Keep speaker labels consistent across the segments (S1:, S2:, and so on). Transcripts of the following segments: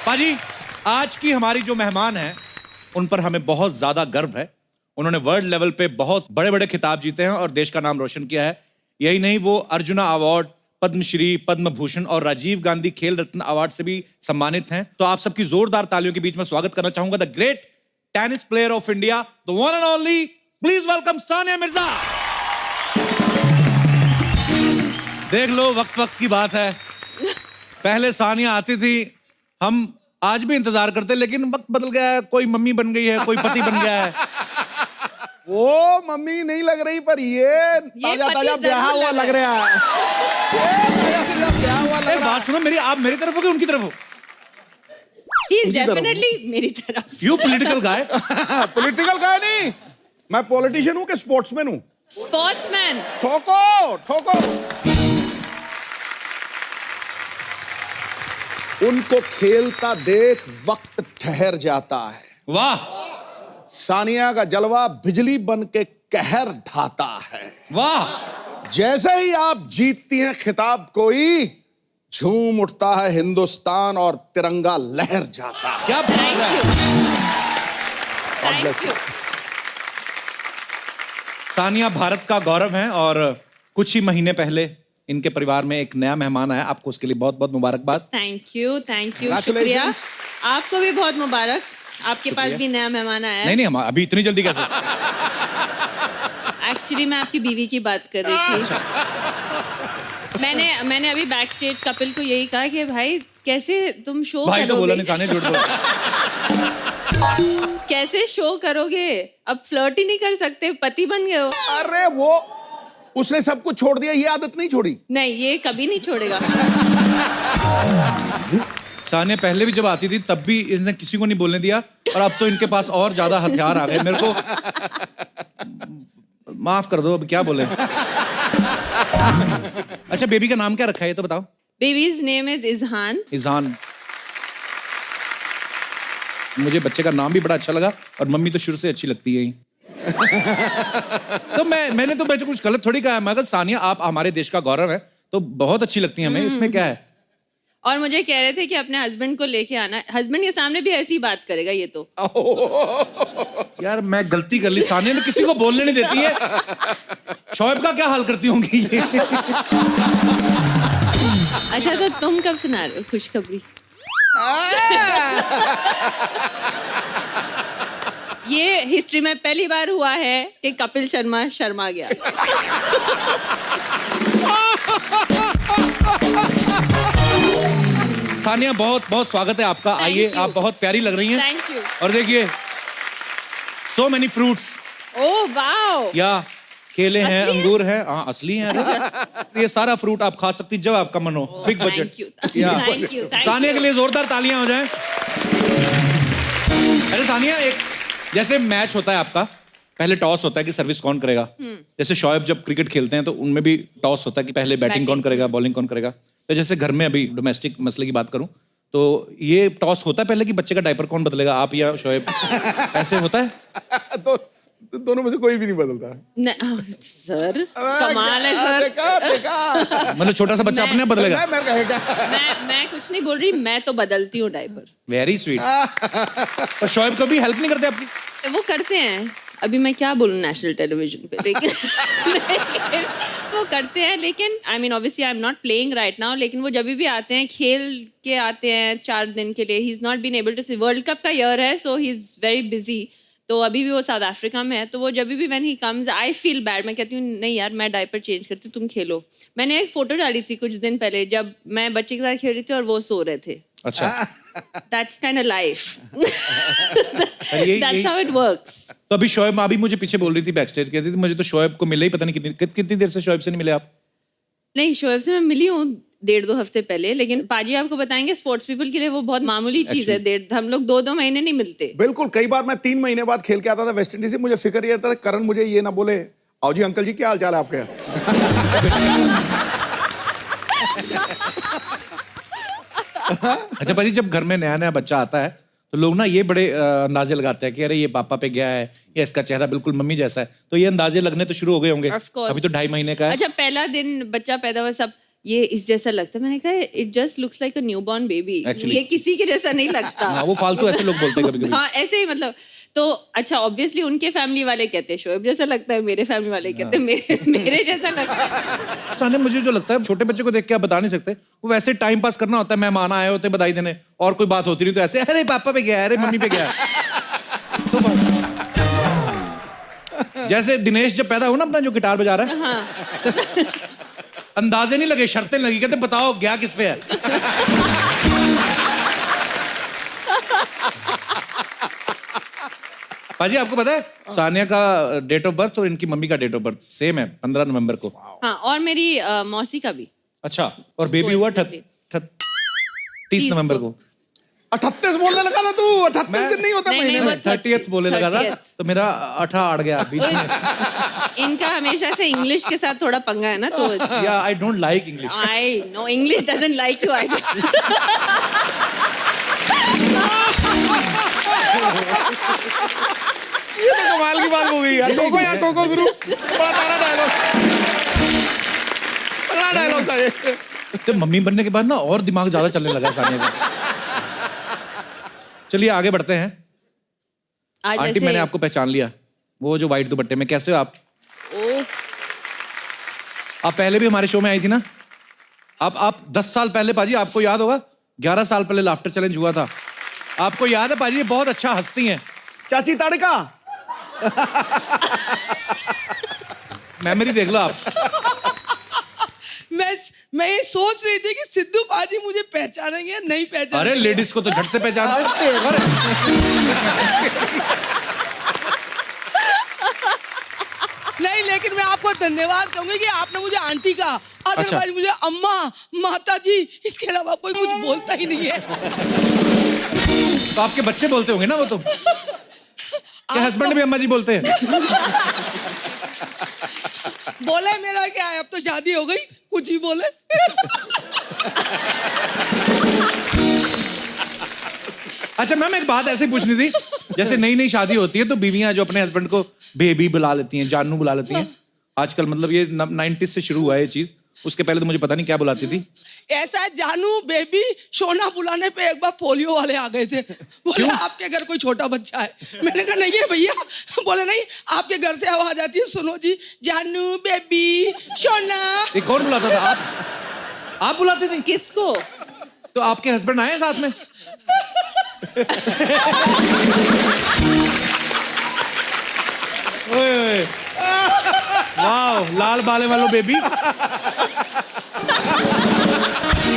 S1: पाजी, आज की हमारी जो मेहमान हैं उन पर हमें बहुत ज्यादा गर्व है। उन्होंने वर्ल्ड लेवल पे बहुत बड़े बड़े खिताब जीते हैं और देश का नाम रोशन किया है। यही नहीं, वो अर्जुना अवार्ड, पद्मश्री, पद्म भूषण और राजीव गांधी खेल रत्न अवार्ड से भी सम्मानित हैं। तो आप सबकी जोरदार तालियों के बीच में स्वागत करना चाहूंगा the great tennis player of India, the one and only, please welcome Sania Mirza. देख लो, वक्त वक्त की बात है। पहले सानिया आती थी, हम आज भी इंतजार करते, लेकिन वक्त बदल गया है। कोई मम्मी बन गई है, कोई पति बन गया है।
S2: वो मम्मी नहीं लग रही, पर ये ताजा ताजा ब्याह हुआ लग रहा है।
S1: एक बात सुनो मेरी, आप मेरी तरफ हो कि उनकी तरफ हो?
S3: He is definitely मेरी तरफ।
S1: You political guy?
S2: पॉलिटिकल गाय नहीं, मैं पॉलिटिशियन हूँ कि स्पोर्ट्समैन हूँ?
S3: स्पोर्ट्समैन।
S2: ठोको ठोको। उनको खेलता देख वक्त ठहर जाता है।
S1: वाह।
S2: सानिया का जलवा बिजली बन के कहर ढाता है।
S1: वाह।
S2: जैसे ही आप जीतती हैं खिताब, कोई झूम उठता है हिंदुस्तान और तिरंगा लहर जाता है।
S1: क्या बात है।
S3: Thank you.
S1: सानिया भारत का गौरव है और कुछ ही महीने पहले इनके परिवार में एक नया मेहमान आया। आपको उसके लिए बहुत बहुत मुबारकबाद।
S3: थैंक यू, शुक्रिया।
S2: Congratulations.
S3: आपको भी बहुत मुबारक। आपके पास भी नया मेहमान आया है।
S1: नहीं, हम अभी इतनी जल्दी कैसे?
S3: एक्चुअली मैं आपकी बीवी की बात कर रही थी। मैंने अभी बैक स्टेज कपिल को यही कहा कि भाई कैसे तुम शो
S1: भाई तो बोला
S3: करोगे,
S1: नहीं, सानिया झूठ बोला।
S3: कैसे शो करोगे, अब फ्लर्ट ही नहीं कर सकते, पति बन गए हो।
S2: अरे वो उसने सब कुछ छोड़ दिया, ये आदत नहीं छोड़ी।
S3: नहीं, ये कभी नहीं छोड़ेगा।
S1: सानिया पहले भी जब आती थी तब भी इसने किसी को नहीं बोलने दिया, और अब तो इनके पास और ज्यादा हथियार आ गए। मेरे को माफ कर दो, अब क्या बोले। अच्छा, बेबी का नाम क्या रखा है ये तो बताओ।
S3: Babies name is Izhan.
S1: Izhan. मुझे बच्चे का नाम भी बड़ा अच्छा लगा, और मम्मी तो शुरू से अच्छी लगती है ही। तो मैंने तो बच्चे कुछ गलत थोड़ी कहा। मगर सानिया, आप हमारे देश का गौरव है, तो बहुत अच्छी लगती है हमें, इसमें क्या है।
S3: और मुझे कह रहे थे कि अपने हस्बैंड को लेके आना। हस्बैंड के सामने भी ऐसी बात करेगा ये तो।
S1: यार मैं गलती कर ली, सानिया ने किसी को बोलने नहीं देती है। शोएब का क्या हाल करती होंगी ये।
S3: अच्छा, तो तुम कब सुना रहे हो खुशखबरी? ये हिस्ट्री में पहली बार हुआ है कि कपिल शर्मा शर्मा गया।
S1: सानिया, बहुत बहुत स्वागत है आपका। आइए, आप बहुत प्यारी लग रही हैं।
S3: Thank you.
S1: और देखिए, so many fruits.
S3: Oh wow.
S1: या केले हैं,
S3: असली है?
S1: अंगूर हैं। हाँ, असली हैं। ये सारा फ्रूट आप खा सकती जब आपका मन हो। Big budget.
S3: Thank you.
S1: Sania के लिए जोरदार तालियां हो जाएं। अरे सानिया, एक जैसे मैच होता है आपका, पहले टॉस होता है कि सर्विस कौन करेगा। जैसे शोएब जब क्रिकेट खेलते हैं तो उनमें भी टॉस होता है कि पहले बैटिंग कौन करेगा, बॉलिंग कौन करेगा। तो जैसे घर में अभी डोमेस्टिक मसले की बात करूं तो ये टॉस होता है पहले कि बच्चे का डायपर कौन बदलेगा, आप या शोएब? ऐसे होता है?
S2: दोनों में से कोई भी नहीं बदलता।
S3: सर कमाल है सर।
S2: देखा।
S1: मतलब छोटा सा बच्चा अपने आप बदलेगा?
S3: मैं कुछ नहीं बोल रही, मैं तो बदलती हूँ डायपर।
S1: Very sweet. और शोएब कभी हेल्प नहीं करते आपकी?
S3: वो करते हैं। अभी मैं क्या बोलूं नेशनल टेलीविजन पे, लेकिन वो करते हैं। लेकिन I mean obviously I am not playing right now, लेकिन वो जब भी आते हैं, खेल के आते हैं 4 दिन के लिए। He is not been able to see, world cup का ईयर है, so he is very busy. तो अभी भी वो साउथ अफ्रीका में है, तो वो जब भी when he comes I feel bad. मैं कहती हूँ नहीं यार, मैं डायपर चेंज करती हूँ, तुम खेलो। मैंने एक फोटो डाली थी कुछ दिन पहले जब मैं बच्चे के साथ खेल रही थी और वो सो रहे थे।
S1: अच्छा।
S3: That's kind of life.
S1: यही-
S3: That's how it works.
S1: तो अभी शोएब अभी मुझे पीछे बोल रही थी, बैक स्टेज कहती थी मुझे तो शोएब को मिले ही पता नहीं कितनी देर से शोएब से नहीं मिले आप।
S3: नहीं, शोएब से मैं मिली हूँ 1.5-2 हफ्ते पहले, लेकिन पाजी आपको बताएंगे स्पोर्ट्स पीपल के लिए वो बहुत मामूली चीज है। हम लोग 2-2 महीने नहीं मिलते।
S2: बिल्कुल। कई बार मैं 3 महीने बाद खेल के आता था वेस्ट इंडीज से, मुझे फिक्र ये था करण मुझे ये ना बोले, आओ जी अंकल जी क्या हाल चाल है आपके।
S1: अच्छा पाजी, जब घर में नया नया बच्चा आता है तो लोग ना ये बड़े अंदाजे लगाते हैं कि अरे ये पापा पे गया है या इसका चेहरा बिल्कुल मम्मी जैसा है, तो ये अंदाजे लगने तो शुरू हो गए होंगे।
S3: Of course.
S1: अभी तो 2.5 महीने का है।
S3: अच्छा, पहला दिन बच्चा पैदा हुआ, सब ये इस जैसा लगता है। मैंने कहा it just looks like a newborn baby,
S1: Actually.
S3: ये किसी के जैसा नहीं लगता।
S1: हाँ, वो फालतू ऐसे लोग बोलते हैं कभी-कभी।
S3: हाँ, ऐसे ही मतलब। तो अच्छा, ऑब्वियसली उनके फैमिली वाले कहते हैं शोएब जैसा लगता है, मेरे फैमिली वाले कहते हैं मेरे जैसा लगता है।
S1: सानिया, मुझे जो लगता है छोटे बच्चे को देख के आप बता नहीं सकते, वो वैसे टाइम पास करना होता है, मेहमान आए होते बधाई देने और कोई बात होती नहीं तो ऐसे अरे पापा पे गया, अरे मम्मी पे गया। तो जैसे दिनेश जब पैदा हुआ ना अपना जो गिटार बजा रहा है,
S3: हाँ।
S1: अंदाजे नहीं लगे, शर्तें लगी, कहते बताओ गया किस पे है। पाजी आपको पता है सानिया का डेट ऑफ बर्थ और इनकी मम्मी का डेट ऑफ बर्थ सेम है, 15 नवंबर को।
S3: हाँ, और मेरी मौसी का भी।
S1: अच्छा, और बेबी हुआ 30 नवंबर को।
S2: 38 बोलने लगा था तू, 38 दिन नहीं होता
S3: नहीं,
S2: महीने
S3: नहीं,
S2: में।
S3: वो
S1: 30th बोलने लगा था
S3: 30th।
S1: तो मेरा 18 अड़ गया बीच में।
S3: इनका हमेशा से इंग्लिश के साथ थोड़ा पंगा है ना, तो
S1: या I don't like English.
S3: I know English doesn't like you.
S2: ये तो कमाल की बात हो गई यार। टोको यार, टोको गुरु, बड़ा तगड़ा डायलॉग, तगड़ा डायलॉग था ये।
S1: तो मम्मी बनने के बाद ना और दिमाग ज्यादा चलने लगा है सानिया का। चलिए आगे बढ़ते हैं।
S3: आज
S1: आंटी,
S3: वैसे-
S1: मैंने आपको पहचान लिया, वो जो व्हाइट दुपट्टे में। कैसे हो आप?
S3: ओह,
S1: आप पहले भी हमारे शो में आई थी ना। आप 10 साल पहले पाजी, आपको याद होगा, 11 साल पहले लाफ्टर चैलेंज हुआ था। आपको याद है पाजी? ये बहुत अच्छा हंसती हैं।
S2: चाची तड़का।
S1: मेमोरी देख लो आप।
S4: मैं ये सोच रही थी कि सिद्धू पाजी मुझे पहचानेंगे या नहीं पहचानेंगे।
S1: अरे लेडीज को तो झट से पहचानते हैं। अरे
S4: नहीं, लेकिन मैं आपको धन्यवाद कहूंगी कि आपने मुझे आंटी कहा, अदरवाइज मुझे अम्मा, माता जी, इसके अलावा कोई कुछ बोलता ही नहीं है।
S1: तो आपके बच्चे बोलते होंगे ना वो तो। क्या हस्बैंड भी अम्मा जी बोलते हैं?
S4: बोले मेरा क्या है, अब तो शादी हो गई, कुछ ही बोले।
S1: अच्छा मैम, एक बात ऐसे पूछनी थी, जैसे नई नई शादी होती है तो बीवियां जो अपने हस्बैंड को बेबी बुला लेती हैं, जानू बुला लेती हैं। आजकल मतलब ये 90s से शुरू हुआ है ये चीज, उसके पहले तो मुझे पता नहीं क्या बुलाती थी।
S4: ऐसा है, जानू, बेबी, सोना बुलाने पे एक बार पोलियो वाले आ गए थे। बोले आपके घर कोई छोटा बच्चा है। मैंने कहा नहीं है भैया। बोले नहीं, आपके घर से आवाज आती है, सुनो जी, जानू, बेबी, सोना।
S1: ये कौन बुलाता था? आप बुलाते थे?
S3: किसको?
S1: तो आपके हस्बैंड आए हैं साथ में? ओए ओए, वाह, लाल बाले वालों बेबी।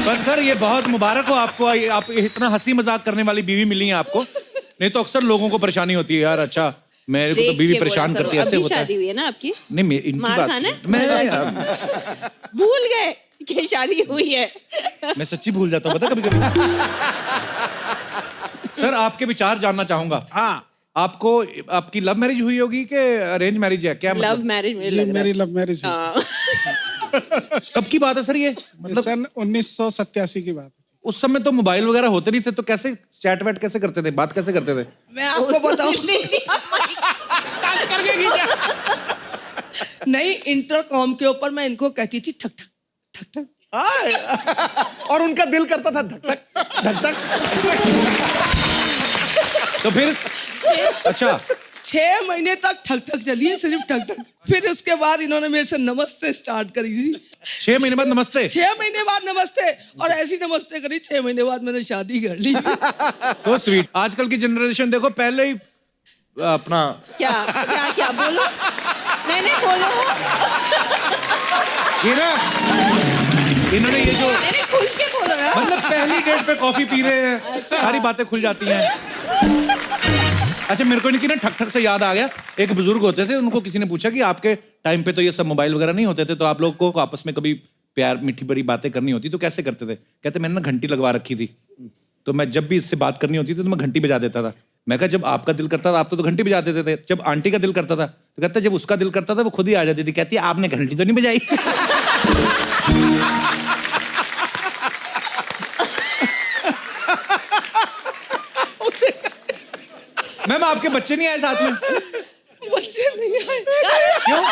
S1: पर सर ये बहुत मुबारक हो आपको, आप इतना हंसी मजाक करने वाली बीवी मिली है आपको। नहीं तो अक्सर लोगों को परेशानी होती है, यार अच्छा मेरे को तो
S3: देख
S1: बीवी
S3: के
S1: परेशान
S3: बोला
S1: करती है,
S3: सर,
S1: ऐसे
S3: अभी
S1: होता है।
S3: शादी हुई है ना आपकी?
S1: नहीं इनकी
S3: मार
S1: बात
S3: खाना है?
S1: मैं
S3: भूल गए कि शादी हुई है।
S1: मैं सच्ची भूल जाता हूँ, पता कभी कभी। सर आपके विचार जानना चाहूंगा।
S2: हाँ,
S1: आपको, आपकी लव मैरिज हुई होगी कि अरेंज मैरिज है? क्या
S3: लव
S1: मतलब
S3: मैरिज मुझे
S5: जी,
S3: लग रहा
S5: मेरी
S3: है।
S5: लव मैरिज हुई
S3: हाँ।
S1: कब की बात है सर ये? मतलब
S5: सन 1987 की बात है।
S1: उस समय तो मोबाइल वगैरह होते नहीं थे, तो कैसे चैट वैट कैसे करते थे, बात कैसे करते थे?
S4: मैं आपको बताऊं, नहीं, इंटरकॉम के ऊपर मैं इनको कहती थी ठक ठक ठक ठक।
S2: आए। और उनका दिल करता था धक धक धक धक।
S1: तो फिर अच्छा
S4: 6 महीने तक ठक ठक चली है, सिर्फ ठक ठक। फिर उसके बाद इन्होंने मेरे से नमस्ते स्टार्ट करी थी।
S1: 6 महीने बाद नमस्ते?
S4: 6 महीने बाद नमस्ते, और ऐसी नमस्ते करी, 6 महीने बाद मैंने शादी कर ली।
S1: So sweet. आजकल की जनरेशन देखो, पहले ही अपना
S3: क्या क्या क्या बोलो? नहीं बोलो।
S1: ये ना, इन्होंने ये जो
S3: नहीं, खुल के बोलो यार।
S1: मतलब पहली डेट पे कॉफी पी रहे हैं, सारी बातें खुल जाती हैं। अच्छा मेरे को इनकी ना ठक ठक से याद आ गया, एक बुजुर्ग होते थे, उनको किसी ने पूछा कि आपके टाइम पे तो ये सब मोबाइल वगैरह नहीं होते थे, तो आप लोगों को आपस में कभी प्यार मीठी भरी बातें करनी होती तो कैसे करते थे? कहते मैंने ना घंटी लगवा रखी थी, तो मैं जब भी इससे बात करनी होती थी तो मैं घंटी बजा देता था। मैं कहा जब आपका दिल करता था आप तो घंटी बजा देते थे, जब आंटी का दिल करता था तो कहते जब उसका दिल करता था वो खुद ही आ जाती थी। कहती है आपने घंटी तो नहीं बजाई। मैम आपके बच्चे नहीं आए साथ में?
S4: बच्चे नहीं आए।
S1: क्यों?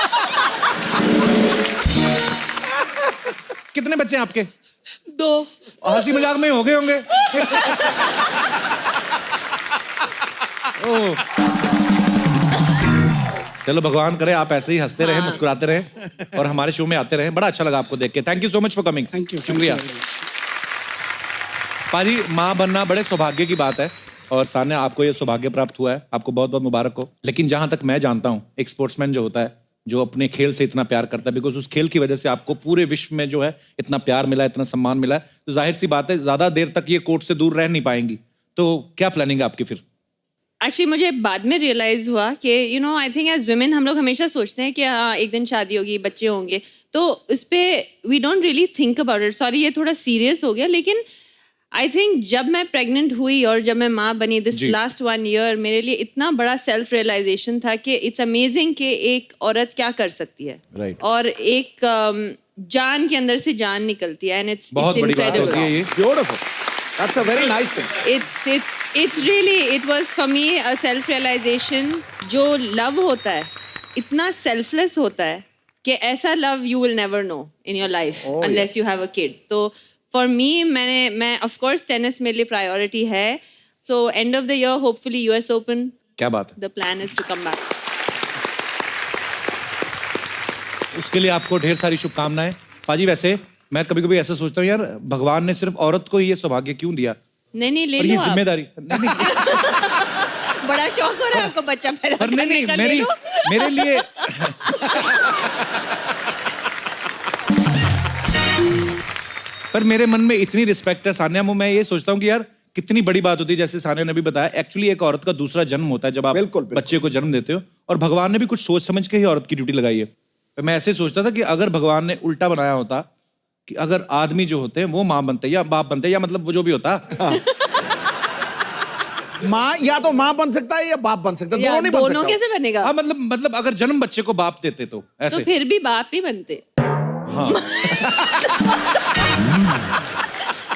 S1: कितने बच्चे हैं आपके?
S4: 2।
S1: हंसी मजाक में हो गए होंगे। ओह। चलो भगवान करे आप ऐसे ही हंसते रहे, मुस्कुराते रहे और हमारे शो में आते रहे। बड़ा अच्छा लगा आपको देख के। Thank you so much for coming.
S5: Thank you.
S1: शुक्रिया। पाजी, माँ बनना बड़े सौभाग्य की बात है और सान्या आपको ये सौभाग्य प्राप्त हुआ है, आपको बहुत बहुत मुबारक हो। लेकिन जहां तक मैं जानता हूँ, एक स्पोर्ट्समैन जो होता है, जो अपने खेल से इतना प्यार करता है, बिकॉज उस खेल की वजह से आपको पूरे विश्व में जो है इतना प्यार मिला है, इतना सम्मान मिला है, तो जाहिर सी बात है ज्यादा देर तक ये कोर्ट से दूर रह नहीं पाएंगी। तो क्या प्लानिंग है आपकी फिर?
S3: एक्चुअली मुझे बाद में रियलाइज हुआ कि आई थिंक एज वुमेन हम लोग हमेशा सोचते हैं कि हाँ एक दिन शादी होगी, बच्चे होंगे, तो इस पे we don't really think about it. Sorry ये थोड़ा सीरियस हो गया, लेकिन आई थिंक जब मैं प्रेग्नेंट हुई और जब मैं माँ बनी दिस लास्ट 1 ईयर, मेरे लिए इतना बड़ा सेल्फ रियलाइजेशन था कि इट्स अमेजिंग कि एक औरत क्या कर सकती है।
S1: Right.
S3: और एक जान के अंदर से जान निकलती है, एंड इट्स
S1: बहुत बड़ी बात होती है ये।
S2: Beautiful, that's a very nice thing.
S3: it's really it was for me a self realization। जो लव होता है इतना selfless होता है कि ऐसा love you will never know in your life unless you have a kid। तो for me मैं of course tennis मेरे लिए priority है। so end of the year hopefully US Open।
S1: क्या बात है।
S3: the plan is to come back।
S1: उसके लिए आपको ढेर सारी शुभकामनाएं। पाजी, वैसे मैं कभी कभी ऐसा सोचता हूँ यार, भगवान ने सिर्फ औरत को ही ये सौभाग्य क्यों दिया?
S3: नहीं ले
S1: और ये
S3: लो आप।
S1: जिम्मेदारी नहीं,
S3: बड़ा शौक हो रहा है आपको बच्चा पैदा
S1: पर नहीं
S3: करने का, ले लो।
S1: मेरे लिए पर मेरे मन में इतनी रिस्पेक्ट है सान्या, मैं ये सोचता हूँ कि यार कितनी बड़ी बात होती है। जैसे सान्या ने भी बताया, एक्चुअली एक औरत का दूसरा जन्म होता है जब आप
S2: बिल्कुल, बिल्कुल।
S1: बच्चे को जन्म देते हो, और भगवान ने भी कुछ सोच समझ के ही औरत की ड्यूटी लगाई है। तो मैं ऐसे सोचता था कि अगर भगवान ने उल्टा बनाया होता कि अगर आदमी जो होते हैं वो माँ बनते या बाप बनते, या मतलब वो जो भी होता,
S2: माँ या तो माँ बन सकता है या बाप बन सकता है,
S3: यार,
S2: दोनों नहीं बन
S3: दोनों
S2: सकता।
S3: कैसे बनेगा?
S1: हाँ मतलब अगर जन्म बच्चे को बाप देते तो
S3: तो
S1: ऐसे।
S3: फिर भी बाप ही बनते।
S1: हाँ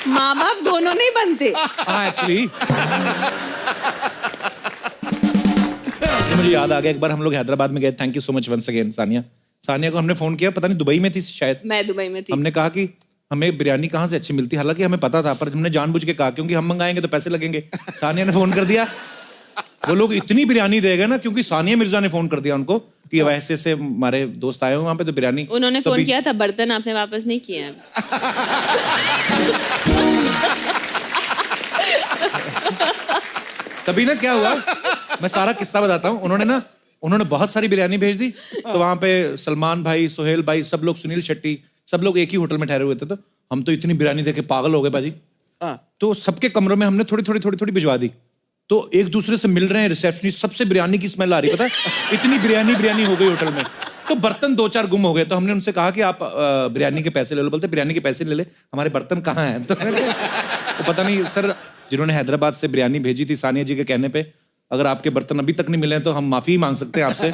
S3: माँ बाप दोनों नहीं बनते।
S1: हाँ एक्चुअली मुझे याद आ गया, एक बार हम लोग हैदराबाद में गए। Thank you so much once again Sania को हमने फोन किया, पता नहीं दुबई में थी शायद,
S3: मैं दुबई में थी।
S1: हमने कहा कि हमें बिरयानी कहाँ से अच्छी मिलती है, हालांकि हमें पता था, पर हमने जानबूझ के कहा क्योंकि हम मंगाएंगे तो पैसे लगेंगे। सानिया ने फोन कर दिया, वो लोग इतनी बिरयानी दे गए ना, क्योंकि सानिया मिर्जा ने फोन कर दिया उनको कि वैसे से हमारे दोस्त आए हुए वहां पे, तो बिरयानी
S3: उन्होंने फोन
S1: तभी-
S3: किया था, बर्तन आपने वापस नहीं किए हैं।
S1: तभी ना क्या हुआ, मैं सारा किस्सा बताता हूँ। उन्होंने बहुत सारी बिरयानी भेज दी, तो वहां पे सलमान भाई, सोहेल भाई, सब लोग, सुनील शेट्टी, सब लोग एक ही होटल में ठहरे हुए थे। तो हम तो इतनी बिरयानी देके पागल हो गए बाजी। तो सबके कमरों में हमने थोड़ी भिजवा दी। तो एक दूसरे से मिल रहे हैं रिसेप्शनिस्ट, सबसे बिरयानी की स्मेल आ रही, पता है इतनी बिरयानी हो गई होटल में। तो बर्तन 2-4 गुम हो गए, तो हमने उनसे कहा कि आप बिरयानी के पैसे ले लो। बोलते बिरयानी के पैसे ले ले, हमारे बर्तन कहाँ हैं? तो वो पता नहीं सर, जिन्होंने हैदराबाद से बिरयानी भेजी थी सानिया जी के कहने पे, अगर आपके बर्तन अभी तक नहीं मिले हैं तो हम माफी मांग सकते हैं आपसे।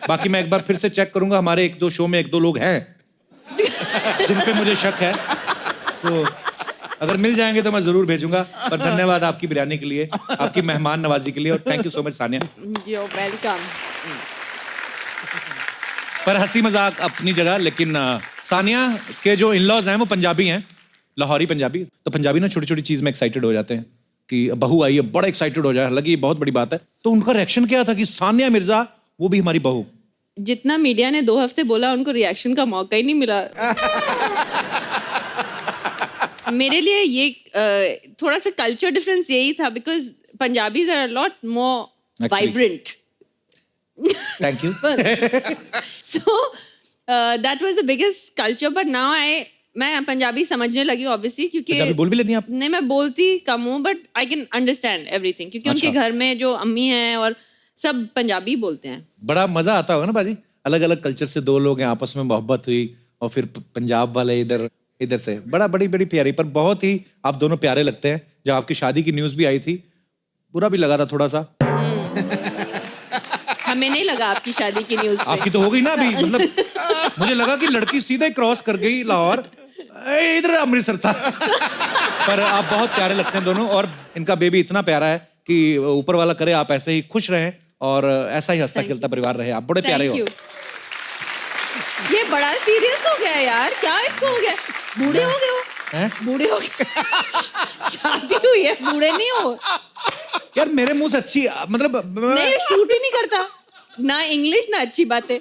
S1: बाकी मैं एक बार फिर से चेक करूंगा, हमारे 1-2 शो में 1-2 लोग हैं जिन पे मुझे शक है, तो अगर मिल जाएंगे तो मैं जरूर भेजूंगा। पर धन्यवाद आपकी बिरयानी के लिए, आपकी मेहमान नवाजी के लिए, और thank you so much Sania.
S3: You're welcome।
S1: पर हंसी मजाक अपनी जगह, लेकिन सानिया के जो इन-लॉज हैं वो पंजाबी हैं, लाहौरी पंजाबी। तो पंजाबी ना छोटी छोटी चीज में एक्साइटेड हो जाते हैं कि बहू आई है, बड़ा एक्साइटेड हो जाए, हालांकि ये बहुत बड़ी बात है। तो उनका रिएक्शन क्या था कि सानिया मिर्जा वो भी हमारी बहू?
S3: जितना मीडिया ने 2 हफ्ते बोला, उनको रिएक्शन का मौका ही नहीं मिला। मेरे लिए ये थोड़ा सा कल्चर डिफरेंस यही था, because Punjabis are a lot more vibrant.
S1: Thank you.
S3: So that was the biggest culture, but now मैं पंजाबी समझने लगी ऑब्वियसली, क्योंकि
S1: पंजाबी बोल भी लेती हैं आप?
S3: नहीं, मैं बोलती कम हूँ, but I can understand everything, क्योंकि उनके घर में जो अम्मी हैं और सब पंजाबी बोलते हैं।
S1: बड़ा मजा आता होगा ना बाजी, अलग अलग कल्चर से 2 लोग हैं, आपस में मोहब्बत हुई, और फिर पंजाब वाले इधर से, बड़ी प्यारी। पर बहुत ही आप दोनों प्यारे लगते हैं। जब आपकी शादी की न्यूज भी आई थी, बुरा भी लगा था थोड़ा सा।
S3: हमें नहीं लगा आपकी शादी की न्यूज़ पे।
S1: आपकी तो हो गई ना अभी, मतलब मुझे लगा कि लड़की सीधे क्रॉस कर गई लाहौर, इधर अमृतसर था। पर आप बहुत प्यारे लगते हैं दोनों, और इनका बेबी इतना प्यारा है कि ऊपर वाला करे आप ऐसे ही खुश रहें और ऐसा ही हंसता खेलता परिवार रहे। आप बड़े प्यारे हो।
S3: ये बड़ा सीरियस हो गया यार, क्या इसको हो गया? बूढ़े हो गए हो?
S1: हैं?
S3: बूढ़े हो गए? शादी हुई है, बूढ़े नहीं हो?
S1: यार मेरे मुंह से अच्छी मतलब
S3: नहीं, शूट ही नहीं करता ना इंग्लिश ना अच्छी बातें।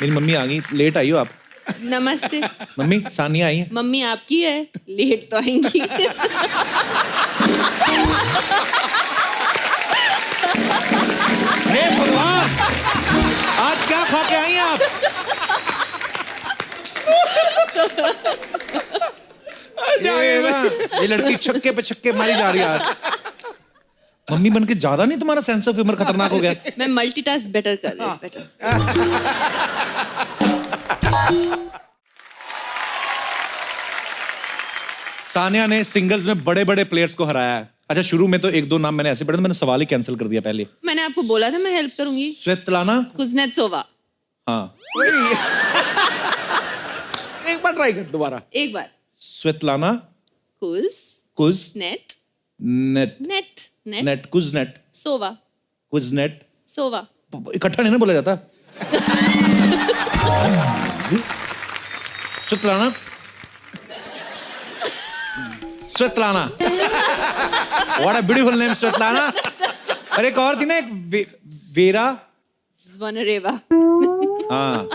S1: मेरी मम्मी आ गई, लेट आई हो आप?
S3: नमस्ते।
S1: मम्मी सानिया आई है।
S3: मम्मी आपकी है, लेट तो आएंगी।
S1: हे भगवान, आज क्या खा के आई हैं आप? ये लड़की छक्के पे छक्के मारी जा रही है आज। मम्मी बन के ज्यादा नहीं तुम्हारा सेंस ऑफ ह्यूमर खतरनाक हो गया?
S3: मैं मल्टीटास्क बेटर कर रही हूँ, बेटर।
S1: सानिया ने सिंगल्स में बड़े बड़े प्लेयर्स को हराया है। अच्छा, शुरू में तो एक दो नाम मैंने ऐसे पढ़े, मैंने सवाल ही कैंसिल कर दिया पहले।
S3: मैंने आपको बोला था मैं हेल्प करूंगी।
S1: स्वेतलाना।
S3: कुज़नेत्सोवा।
S1: हाँ,
S2: एक बार ट्राई कर दोबारा।
S3: एक बार।
S1: स्वेतलाना
S3: कुज़नेट
S1: नेट
S3: नेट नेट
S1: नेट कुज़नेट
S3: सोवा
S1: कुज़नेट।
S3: सोवा।
S1: इकट्ठा नहीं ना बोला जाता। Svetlana Svetlana. What a beautiful name, Svetlana. और एक और थी ना, एक वेरा।
S3: ज़्वनरेवा।
S1: हाँ।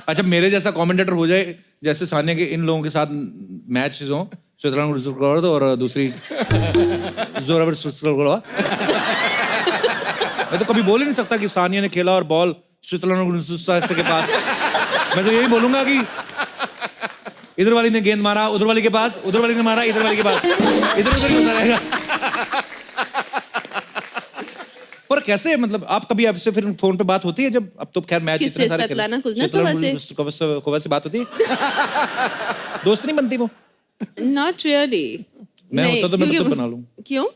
S1: अच्छा, मेरे जैसा कमेंटेटर हो जाए जैसे सानिया के इन लोगों के साथ मैच हो, स्विट्जरलैंड और दूसरी जोरावर स्विट्जरलैंड। मैं तो कभी बोल ही नहीं सकता कि सानिया ने खेला और बॉल स्विट्जरलैंड के पास। मैं तो यही बोलूंगा कि इधर वाली ने गेंद मारा उधर वाली के पास, उधर वाली ने मारा इधर वाली के पास, इधर उधर ही होता रहेगा। पर कैसे, मतलब आप कभी आपसे फिर फोन पे बात होती है जब, अब तो खैर मैच इतने सारे
S3: स्वेतलाना कुज़नेत्सोवा
S1: से बात होती है? दोस्त नहीं बनती वो?
S3: Not really।
S1: मैं
S3: नहीं,
S1: होता तो मैं
S3: क्योंकि-
S1: तो बना लूं
S3: क्यों?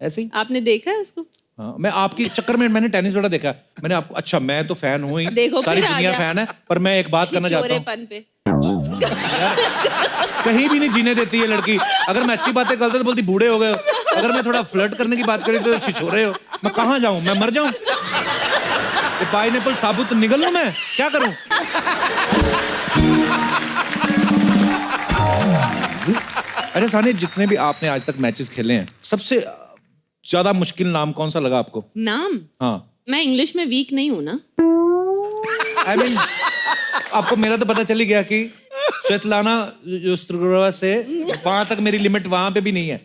S1: ऐसे ही।
S3: आपने देखा है उसको?
S1: हाँ, मैं आपके चक्कर में मैंने टेनिस बड़ा देखा। मैंने आपको, अच्छा मैं तो फैन हूँ ही,
S3: देखो
S1: सारी
S3: फिर आ
S1: दुनिया
S3: गया।
S1: फैन है, पर मैं एक बात करना चाहता हूँ,
S3: छिछोरेपन पे।
S1: कहीं भी नहीं जीने देती है लड़की। अगर मैं अच्छी बातें करता तो बोलती बूढ़े हो गए हो, अगर मैं थोड़ा फ्लर्ट करने की बात करी तो छिछोरे हो। मैं कहाँ जाऊं, मैं मर जाऊं? ये पाइनएप्पल साबुत निगल लूं, मैं क्या करूं? अच्छा सानिया, जितने भी आपने आज तक मैचेस खेले हैं, सबसे ज्यादा मुश्किल नाम कौन सा लगा आपको?
S3: नाम?
S1: हाँ,
S3: मैं इंग्लिश में वीक नहीं हूँ ना।
S1: आई मीन आपको मेरा तो पता चल ही गया कि स्वेतलाना जो स्त्रुगोवा से वहां तक मेरी लिमिट वहां पे भी नहीं है।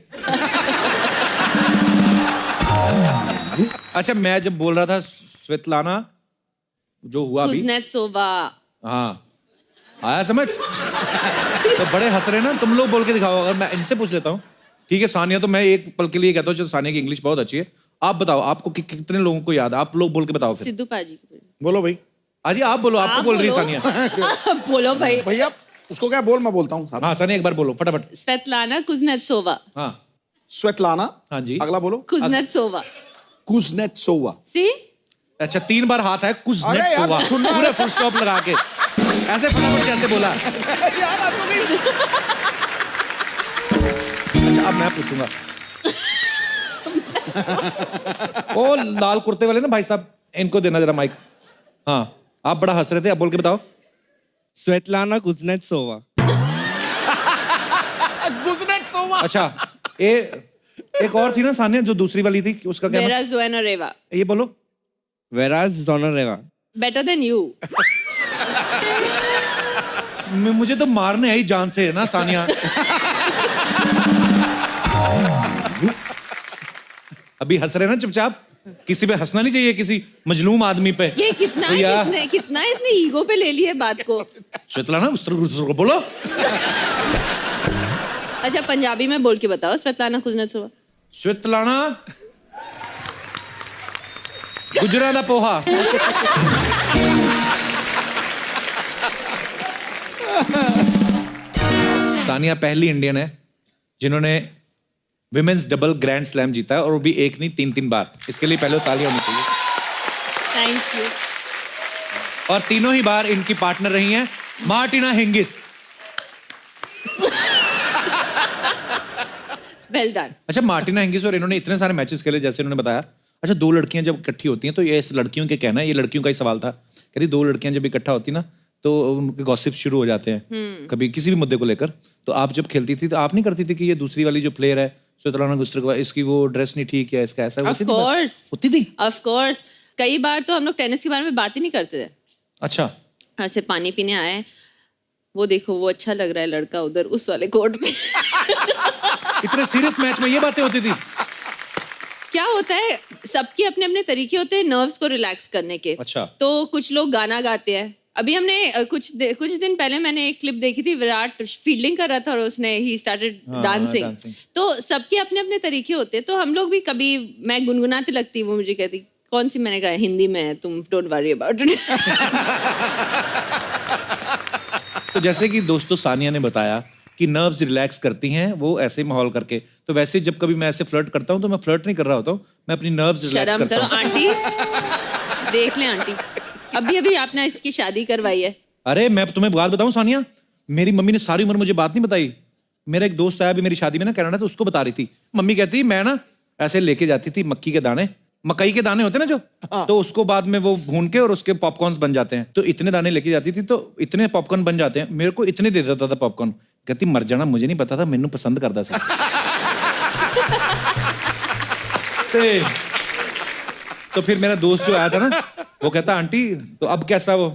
S1: अच्छा, मैं जब बोल रहा था स्वेतलाना जो हुआ अभी,
S3: कुज़नेत्सोवा।
S1: हाँ आया समझ? तो बड़े हंस रहे ना, तुम लोग बोल के दिखाओ। अगर मैं इनसे पूछ लेता हूँ, ठीक है सानिया, तो मैं एक पल के लिए कहता हूँ सानिया की इंग्लिश बहुत अच्छी है, आप बताओ आपको कितने लोगों को याद है? आप लोग बोल के बताओ फिर।
S3: सिद्धू पाजी।
S2: बोलो भाई।
S1: अजी आप बोलो, आपको बोल रही है सानिया।
S3: आप बोलो भाई।
S2: भैया उसको क्या बोल, मैं बोलता हूँ साथ में।
S1: हाँ सानिया एक बार बोलो फटाफट।
S3: Svetlana Kuznetsova.
S1: हाँ
S2: स्वेतलाना।
S1: हाँ जी।
S2: अगला बोलो।
S3: कुज़नेत्सोवा।
S2: कुज़नेत्सोवा।
S3: सी?
S1: अच्छा 3 बार हाथ है
S2: अरे यार,
S1: कुज़नेत्सोवा,
S2: सुनना
S1: पूरा फुल स्टॉप लगा के ऐसे फटाफट कैसे बोला?
S2: यार आप तो नहीं।
S1: अच्छा अब मैं पूछूंगा। ओ लाल कुर्ते वाले ना भाई साहब, इनको देना जरा माइक। हाँ आप बड़ा हंस रहे थे, अब बोल के बताओ।
S6: Svetlana Kuznetsova.
S2: कुज़नेत्सोवा।
S1: अच्छा एक और थी ना सानिया जो दूसरी वाली थी, उसका क्या नाम?
S3: Vera Zvonareva.
S1: ये बोलो।
S6: Vera Zvonareva.
S3: Better than you.
S1: मुझे तो मारने आई जान से है ना सानिया। अभी हंस रहे ना चुपचाप, किसी पे हंसना नहीं चाहिए, किसी मजलूम आदमी पे।
S3: ये कितना
S1: भैया।
S3: कितना इसने ईगो पे ले लिया बात को।
S1: स्वेतलाना उस तरह बोलो।
S3: अच्छा पंजाबी में बोल के बताओ स्वेतलाना कुज़नेत्सोवा।
S1: स्वेतलाना गुजरा दा पोहा। सानिया पहली इंडियन है जिन्होंने विमेंस डबल ग्रैंड स्लैम जीता है, और वो भी एक नहीं 3 बार। इसके लिए पहले तालियां होनी चाहिए।
S3: Thank you.
S1: और तीनों ही बार इनकी पार्टनर रही हैं मार्टिना हिंगिस।
S3: Well done.
S1: अच्छा मार्टिना हिंगिस और इन्होंने इतने सारे मैचेस खेले जैसे इन्होंने बताया। अच्छा, दो लड़कियां जब इकट्ठी होती हैं तो ये लड़कियों के कहना है, ये लड़कियों का ही सवाल था, कहती दो लड़कियां जब इकट्ठा होती ना तो उनके गॉसिप शुरू हो जाते हैं कभी किसी भी मुद्दे को लेकर। तो आप जब खेलती थी तो आप नहीं करती थी कि ये दूसरी वाली जो प्लेयर है स्वेतलाना गुस्ट्रोवा, इसकी वो ड्रेस नहीं ठीक है, इसका ऐसा
S3: ऑफ कोर्स,
S1: होती थी?
S3: Of course. कई बार तो हम लोग टेनिस के बारे में बात ही नहीं करते थे।
S1: अच्छा,
S3: ऐसे पानी पीने आए, वो देखो वो अच्छा लग रहा है लड़का उधर उस वाले कोर्ट पे।
S1: इतने सीरियस मैच में ये बातें होती थी?
S3: क्या होता है, सबके अपने अपने तरीके होते हैं नर्व्स को रिलैक्स करने के।
S1: अच्छा।
S3: तो कुछ लोग गाना गाते हैं। अभी हमने कुछ दिन पहले मैंने एक क्लिप देखी थी, विराट फील्डिंग कर रहा था और उसने ही स्टार्टेड डांसिंग। तो सबके अपने अपने तरीके होते हैं। तो हम लोग भी कभी, मैं गुनगुनाती लगती, वो मुझे कहती कौन सी, मैंने कहा हिंदी में है, तुम डोंट वरी अबाउट इट।
S1: तो जैसे कि दोस्तों सानिया ने बताया कि नर्व्स रिलैक्स करती हैं वो ऐसे माहौल करके, तो वैसे जब कभी मैं ऐसे फ्लर्ट करता हूँ तो मैं फ्लर्ट नहीं कर रहा होता हूँ, मैं अपनी नर्व्स रिलैक्स
S3: शर्म
S1: करता
S3: करो
S1: हूँ।
S3: आंटी, देख लें आंटी, अभी आपने इसकी शादी करवाई है।
S1: अरे मैं तुम्हें बात बताऊं सानिया, मेरी मम्मी ने सारी उम्र मुझे बात नहीं बताई। मेरा एक दोस्त आया अभी मेरी शादी में ना कनाडा, तो उसको बता रही थी। मम्मी कहती मैं ना ऐसे लेके जाती थी मक्की के दाने, मकई के दाने होते ना जो, तो उसको बाद में वो भून के और उसके पॉपकॉर्न्स बन जाते हैं। तो इतने दाने लेके जाती थी तो इतने पॉपकॉर्न बन जाते हैं, मेरे को इतने दे देता था पॉपकॉर्न। कहती मर जाना, मुझे नहीं पता था, मैनू पसंद करता सा। तो फिर मेरा दोस्त जो आया था ना, वो कहता आंटी तो अब कैसा वो,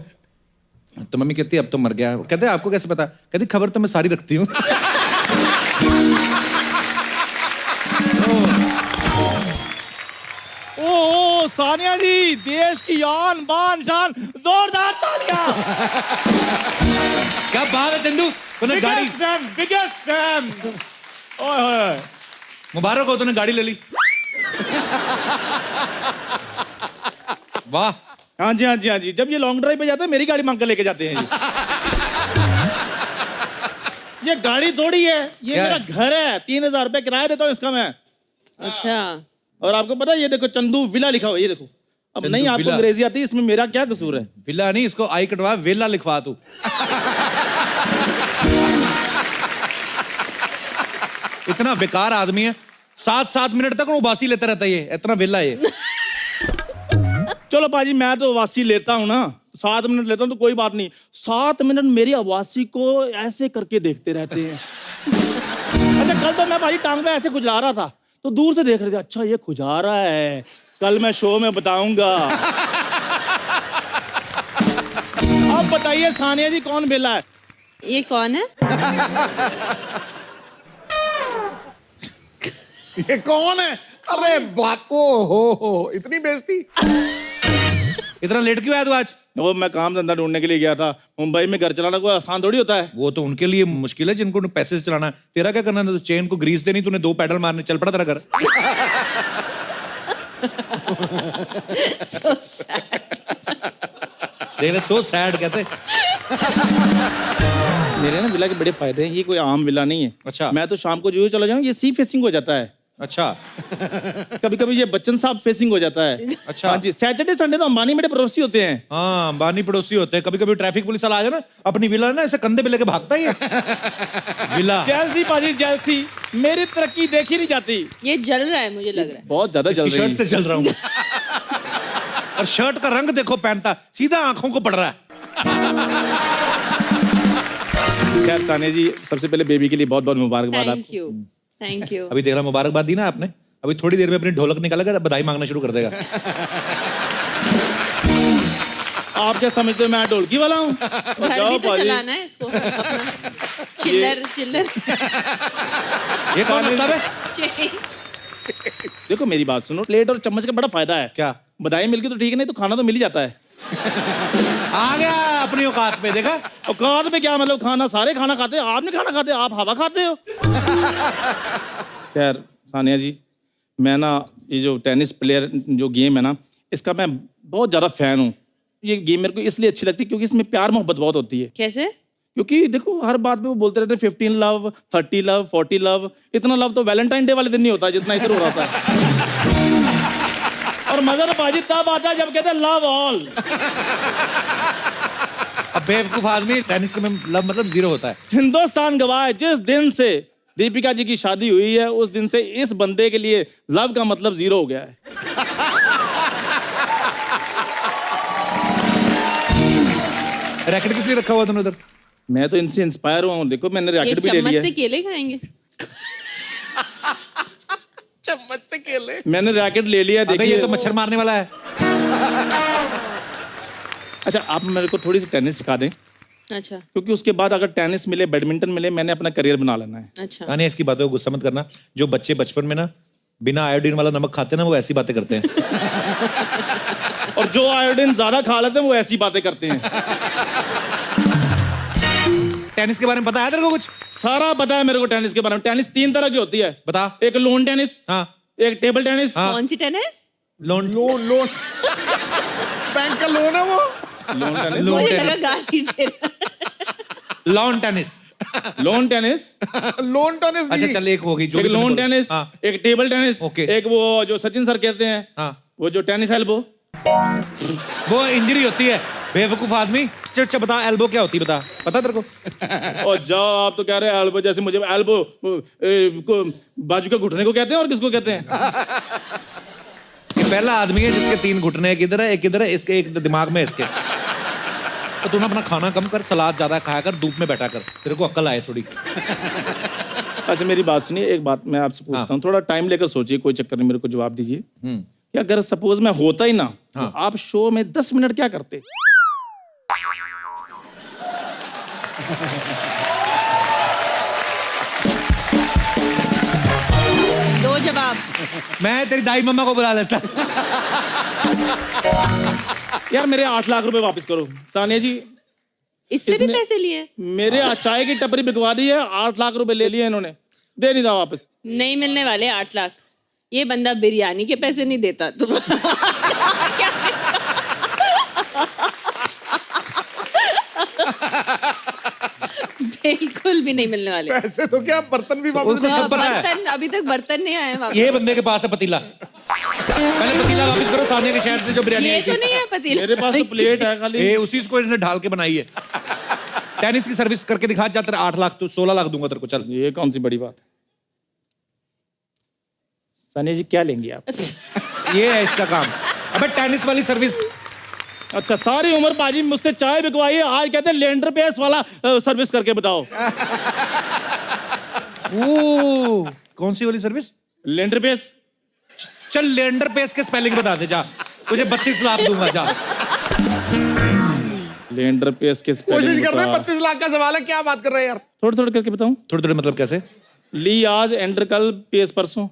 S1: तो मम्मी कहती अब तो मर गया। कहते आपको कैसे पता? कहती खबर तो मैं सारी रखती हूँ।
S7: ओ सानिया जी, देश की आन बान शान, जोरदार तालियां।
S1: क्या बात है चंदू, तूने गाड़ी,
S7: बिगेस्ट फैन। ओए होए,
S1: मुबारक हो, तूने गाड़ी ले ली। वाह।
S7: हाँ जी हाँ जी हाँ जी, जब ये लॉन्ग ड्राइव पे जाते हैं मेरी गाड़ी मांग कर लेके जाते हैं जी। ये गाड़ी थोड़ी है, ये
S1: क्या
S7: मेरा
S1: है?
S7: घर है, 3000 रुपए किराया देता हूँ इसका मैं।
S3: अच्छा,
S7: और आपको पता है ये देखो चंदू विला लिखा हुआ, ये देखो। अब
S1: चंदू
S7: नहीं आपको
S1: विला।
S7: अंग्रेजी आती, इसमें मेरा क्या कसूर है?
S1: विला नहीं, इसको आई कटवा वेला लिखवा तू। इतना बेकार आदमी है, 7-7 मिनट तक उबासी लेता रहता है ये, इतना वेला है ये।
S7: चलो पाजी, मैं तो आवासी लेता हूँ ना, 7 मिनट लेता हूँ तो कोई बात नहीं। 7 मिनट मेरी आवासी को ऐसे करके देखते रहते हैं। अच्छा, कल तो मैं भाई टांग पे ऐसे खुजला रहा था, तो दूर से देख रहे थे, अच्छा ये खुजा रहा है, कल मैं शो में बताऊंगा। अब बताइए सानिया जी, कौन बेला है?
S3: ये कौन है?
S2: ये कौन है? अरे बात, ओ हो, इतनी बेइज्जती।
S1: इतना लेट क्यों आया तू आज?
S7: वो मैं काम धंधा ढूंढने के लिए गया था। मुंबई में घर चलाना कोई आसान थोड़ी होता है।
S1: वो तो उनके लिए मुश्किल है जिनको पैसे से चलाना है। तेरा क्या करना है? तो चेन को ग्रीस देनी, तूने 2 पैडल मारने, चल पड़ा तेरा घर।
S3: So sad.
S1: देख ले, सो सैड कहते।
S7: मेरे ना विला के बड़े फायदे हैं, ये कोई आम विला नहीं है।
S1: अच्छा।
S7: मैं तो शाम को जो चला जाऊँ, ये सी फेसिंग हो जाता है।
S1: अच्छा।
S7: कभी कभी ये बच्चन साहब फेसिंग हो जाता है।
S1: अच्छा।
S7: हाँ जी, सैटरडे संडे तो अंबानी मेरे पड़ोसी होते हैं।
S1: हाँ, अंबानी पड़ोसी होते हैं। कभी कभी ट्रैफिक पुलिस वाला आ जाए ना, अपनी विला ना ऐसे कंधे पे लेके भागता ही है। विला
S7: जेलसी पाजी, जेलसी, मेरी तरक्की देखी नहीं जाती।
S3: ये जल रहा है, मुझे लग रहा है।
S7: बहुत ज्यादा जल
S1: इसकी
S7: रही
S1: शर्ट से चल रहा हूँ। और शर्ट का रंग देखो, पहनता सीधा आंखों को पड़ रहा है।
S7: खैर सानिया जी, सबसे पहले बेबी के लिए बहुत बहुत मुबारकबाद
S3: थैंक
S7: आपको।
S3: You, thank you.
S1: अभी देख रहा, मुबारकबाद दी ना आपने, अभी थोड़ी देर में अपनी ढोलक निकालेगा, बधाई मांगना शुरू कर देगा।
S7: आप क्या समझते हो मैं ढोलकी वाला हूँ?
S3: घर भी तो चलाना है इसको अपना। चिल्लर चिल्लर।
S1: ये कौन लगता है?
S7: देखो मेरी बात सुनो, प्लेट और चम्मच का बड़ा फायदा है।
S1: क्या?
S7: बधाई मिल गई तो ठीक है, नहीं तो खाना तो मिल ही जाता है।
S1: आ गया अपनी औकात पे, देखा?
S7: औकात पे क्या मतलब, खाना सारे खाना खाते हैं, आप नहीं खाना खाते, आप हवा खाते हो। खैर सानिया जी, मैं ना ये जो टेनिस प्लेयर जो गेम है ना, इसका मैं बहुत ज़्यादा फैन हूँ। ये गेम मेरे को इसलिए अच्छी लगती है क्योंकि इसमें प्यार मोहब्बत बहुत होती है।
S3: कैसे?
S7: क्योंकि देखो हर बात पे वो बोलते रहते हैं 15 लव, 30 लव, 40 लव। इतना लव तो वैलेंटाइन डे वाले दिन नहीं होता जितना इधर हो रहा था। और मजा तो बाजी तब आता है जब कहते हैं लव ऑल।
S1: अब बेवकूफ आदमी, टेनिस में लव मतलब 0 होता है।
S7: हिंदुस्तान गवाह, जिस दिन से दीपिका जी की शादी हुई है उस दिन से इस बंदे के लिए लव का मतलब 0 हो गया है।
S1: रैकेट किस लिए रखा हुआ तूने उधर?
S7: मैं तो इनसे इंस्पायर हुआ हूँ, देखो मैंने
S3: ये
S7: रैकेट भी ले
S3: चम्मच
S7: लिया
S3: से
S7: है।
S3: केले खाएंगे?
S2: चम्मच से केले।
S7: मैंने रैकेट ले लिया,
S1: अबे
S7: देखिए।
S1: ये तो मच्छर मारने वाला है।
S7: अच्छा, आप मेरे को थोड़ी सी टेनिस सिखा दें,
S3: अच्छा
S7: क्योंकि उसके बाद अगर टेनिस मिले, बैडमिंटन मिले, मैंने अपना करियर बना लेना है।
S3: अच्छा।
S1: नहीं, इसकी बातों को गुस्सा मत करना। जो बच्चे बचपन में ना बिना आयोडीन वाला नमक खाते हैं ना, वो ऐसी बातें करते हैं।
S7: और जो आयोडीन ज्यादा खा लेते हैं वो ऐसी बातें करते हैं।
S1: टेनिस के बारे में पता है तेरे को कुछ?
S7: सारा पता है मेरे को टेनिस के बारे में। टेनिस 3 तरह की होती है।
S1: बता।
S7: एक लोन टेनिस,
S1: हाँ।
S7: एक टेबल टेनिस।
S1: हाँ।
S3: कौन सी टेनिस?
S1: लोन
S2: लोन बैंक का लोन है वो।
S7: Loan tennis.
S1: लोन
S3: मुझे
S1: टेनिस।
S3: लगा गाली दे रहा।
S1: Lawn tennis.
S7: Loan tennis,
S2: loan tennis
S1: अच्छा
S2: नहीं।
S1: चल, एक होगी जो
S7: एक
S1: भी तुमने
S7: लोन
S1: बोला।
S7: टेनिस,
S1: हाँ।
S7: एक टेबल टेनिस,
S1: ओके।
S7: एक वो जो सचिन सर कहते हैं,
S1: हाँ।
S7: वो जो टेनिस एल्बो।
S1: वो इंजरी होती है, बेवकूफ आदमी। चल बता, एल्बो क्या होती है, बता। पता तेरे को?
S7: और जाओ, आप तो कह रहे हैं एल्बो, जैसे मुझे एल्बो को बाजू के घुटने को कहते हैं, और किसको कहते हैं?
S1: ये पहला आदमी है जिसके 3 घुटने, एक इधर है, एक इधर है, इसके एक दिमाग में, इसके। तो तू ना अपना खाना कम कर, सलाद ज्यादा खाया कर, धूप में बैठा कर, तेरे को अक्ल आए थोड़ी।
S7: अच्छा मेरी बात सुनिए, एक बात मैं आपसे पूछता हूँ, थोड़ा टाइम लेकर सोचिए, कोई चक्कर नहीं, मेरे को जवाब दीजिए कि अगर सपोज मैं होता ही ना, तो आप शो में 10 मिनट क्या करते?
S3: दो जवाब।
S1: मैं तेरी दाई मम्मा को बुला लेता।
S7: यार मेरे 8 लाख रुपए वापस करो। सानिया जी,
S3: इससे भी
S7: इसने-
S3: पैसे लिए?
S7: मेरे चाय की टपरी बिकवा दी है, 8 लाख रुपए ले लिए इन्होंने, दे नहीं था वापस।
S3: नहीं मिलने वाले 8 लाख। ये बंदा बिरयानी के पैसे नहीं देता तुम। बिल्कुल भी नहीं मिलने वाले।
S2: पैसे तो क्या, बर्तन भी वापस
S1: उसको सब पता है।
S3: बर्तन अभी तक बर्तन नहीं आए वापस।
S1: ये बंदे के पास है पतीला। पहले पतीला वापस करो, सानिया के शहर से जो बिरयानी
S3: ये
S1: आई
S3: तो
S1: थी।
S3: नहीं है पतीला।
S7: मेरे पास तो प्लेट है खाली।
S1: ये उसी को इसने ढाल के बनाई है। टेनिस की सर्विस करके दिखा, जा तेरे 8 लाख, तो 16 लाख दूंगा तेरे को। चल।
S7: ये कौन सी बड़ी बात है? सानिया जी क्या लेंगे आप?
S1: ये है इसका काम। अबे टेनिस वाली सर्विस।
S7: अच्छा, सारी उम्र पाजी मुझसे चाय बिकवाई है, आज कहते हैं लेंडर पेस वाला सर्विस करके बताओ।
S1: ओ, कौन सी वाली सर्विस?
S7: Lender pace.
S1: चल लेंडर पेस के स्पेलिंग बता दे, जा। तुझे 32 लाख दूंगा, जा।
S7: लेंडर पेस के
S2: कोशिश कर रहे हैं,
S7: बता।
S2: 32 लाख का सवाल है, क्या बात कर रहे हैं यार?
S7: थोड़े थोड़े करके बताऊं?
S1: थोड़े थोड़े मतलब कैसे?
S7: ली आज, एंडर कल, पेस परसों।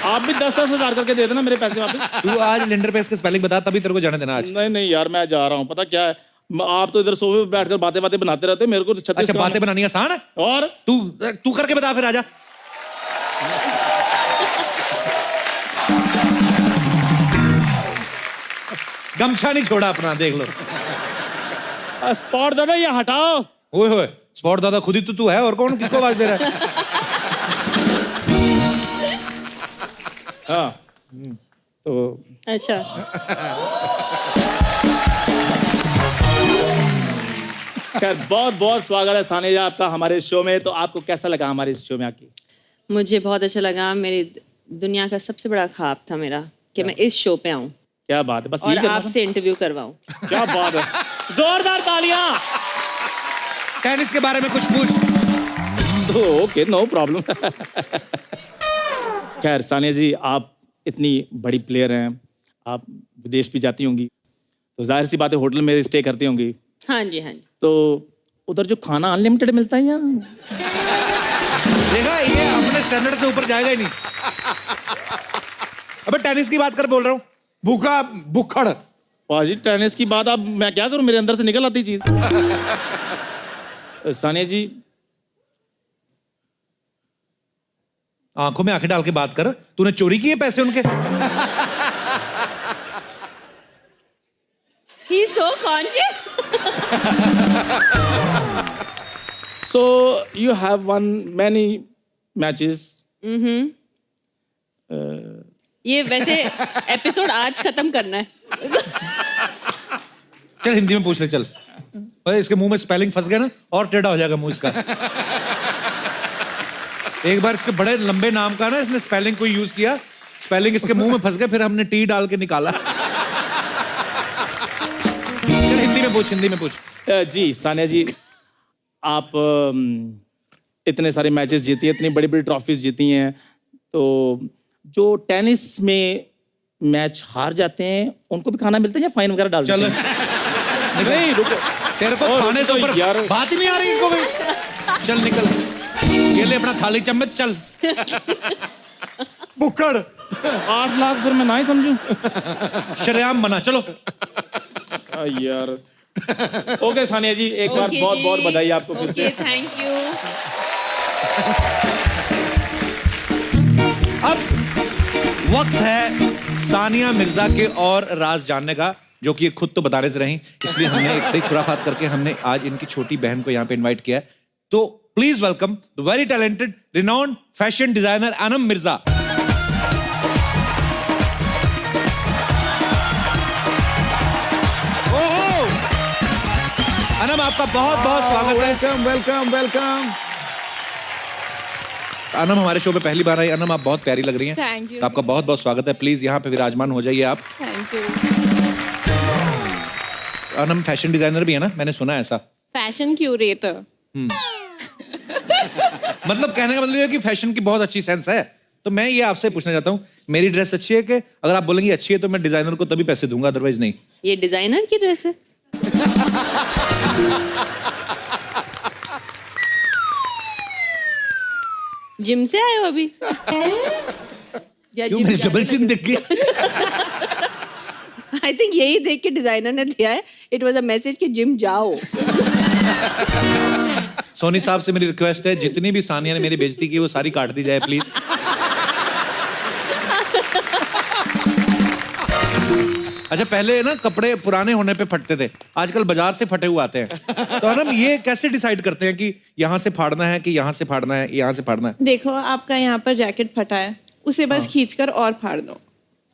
S7: आप भी 10-10 हजार करके दे देना मेरे पैसे वापस।
S1: तू आज लेंडर पेस के स्पेलिंग बता, तभी तेरे को जाने देना आज।
S7: नहीं नहीं यार, मैं जा रहा हूँ। पता क्या है, आप तो इधर सोफे पे बैठकर बातें बातें बनाते रहते हैं, मेरे को तो 36
S1: अच्छा,
S7: काम
S1: बातें
S7: है।
S1: बनानी आसान है?
S7: और
S1: तू करके बता फिर, आजा। गमछा नहीं छोड़ा अपना, देख लो।
S7: स्पॉट दादा ये हटाओ।
S1: ओए होए, स्पॉट दादा खुद ही तो तू है, और कौन किसको आवाज दे रहा है?
S7: हाँ तो
S3: अच्छा,
S7: खैर बहुत बहुत स्वागत है सानिया जी आपका हमारे शो में। तो आपको कैसा लगा हमारे इस शो में आके?
S3: मुझे बहुत अच्छा लगा। मेरी दुनिया का सबसे बड़ा ख्वाब था मेरा कि मैं इस शो पे आऊं
S7: क्या बात है, बस
S3: और
S7: यही करना था?
S3: आपसे इंटरव्यू करवाऊं।
S7: क्या बात है, जोरदार तालियां।
S1: टेनिस के बारे में कुछ पूछ।
S7: Okay, no problem. खैर सानिया जी, आप इतनी बड़ी प्लेयर हैं, आप विदेश भी जाती होंगी, तो जाहिर सी बात है होटल में स्टे करती होंगी,
S3: हाँ जी, हाँ जी।
S7: तो उधर जो खाना अनलिमिटेड मिलता है यहाँ?
S1: देखा, ये अपने स्टैंडर्ड से ऊपर जाएगा ही नहीं। अबे टेनिस की बात कर, बोल रहा हूँ।
S2: भूखा भुखड़।
S7: पाजी टेनिस की बात, अब मैं क्या करूं, मेरे अंदर से निकल आती चीज। सानिया जी,
S1: आंखों में आंखें डाल के बात कर। तूने चोरी किए पैसे उनके?
S3: He is so conscious.
S7: so you have won many matches.
S3: ये वैसे एपिसोड आज खत्म करना है।
S1: चल हिंदी में पूछ ले, चल। अरे इसके मुंह में स्पेलिंग फंस गया ना, और टेढ़ा हो जाएगा मुंह इसका। एक बार इसके बड़े लंबे नाम का ना इसने स्पेलिंग कोई यूज किया, स्पेलिंग इसके मुंह में फंस गया, फिर हमने टी डाल के निकाला। हिंदी में पूछ।
S7: जी सानिया जी, आप इतने सारे मैचेस जीती हैं, इतनी बड़ी बड़ी ट्रॉफीज जीती हैं, तो जो टेनिस में मैच हार जाते हैं उनको भी खाना मिलता है या फाइन वगैरह डालते
S1: चल
S7: हैं? नहीं रुको,
S1: तेरे को
S7: और
S1: खाने
S7: तो
S1: से ऊपर
S7: यार-
S1: बात ही नहीं आ रही इसको भाई। चल निकल, ये ले अपना थाली चम्मच, चल।
S2: बुक्कड़
S7: 8 लाख फिर मैं ना ही समझूं।
S1: शरेआम मना, चलो।
S7: यार ओके सानिया जी, एक बार
S3: Okay
S7: बहुत
S3: जी।
S7: बहुत बधाई आपको फिर से।
S3: Okay, thank you.
S1: अब वक्त है सानिया मिर्जा के और राज जानने का, जो कि ये खुद तो बताने से रही, इसलिए हमने एक बड़ी खुराफात करके हमने आज इनकी छोटी बहन को यहाँ पे इनवाइट किया है। तो please welcome the very talented renowned fashion designer Anam Mirza. Anam, आपका बहुत बहुत स्वागत है।
S2: Welcome welcome welcome.
S1: अनम हमारे शो पे पहली बार आई। अनम, आप बहुत प्यारी लग रही हैं।
S3: Thank you.
S1: तो आपका बहुत बहुत स्वागत है। प्लीज यहाँ पे विराजमान हो जाइए आप।
S3: Thank you.
S1: Anam fashion designer भी है ना, मैंने सुना है ऐसा।
S3: Fashion curator.
S1: मतलब कहने का मतलब ये है कि फैशन की बहुत अच्छी सेंस है। तो मैं ये आपसे पूछना चाहता हूँ, मेरी ड्रेस अच्छी है? कि अगर आप बोलेंगे अच्छी है तो मैं डिजाइनर को तभी पैसे दूंगा, अदरवाइज नहीं।
S3: ये डिजाइनर की ड्रेस है? जिम से आए हो अभी?
S1: क्यों, मेरी डबल चिन दिख गई?
S3: आई थिंक यही देख के डिजाइनर ने दिया है। इट वाज अ मैसेज कि जिम जाओ।
S1: सोनी साहब से मेरी रिक्वेस्ट है, जितनी भी सानिया ने मेरी बेइज्जती की वो सारी काट दी जाए प्लीज। अच्छा, पहले ना कपड़े पुराने होने पे फटते थे, आजकल बाजार से फटे हुए आते हैं। तो हम ये कैसे डिसाइड करते हैं कि यहाँ से फाड़ना है कि यहाँ से फाड़ना है, यहाँ से फाड़ना है?
S8: देखो आपका यहाँ पर जैकेट फटा है, उसे बस खींचकर और फाड़ दो।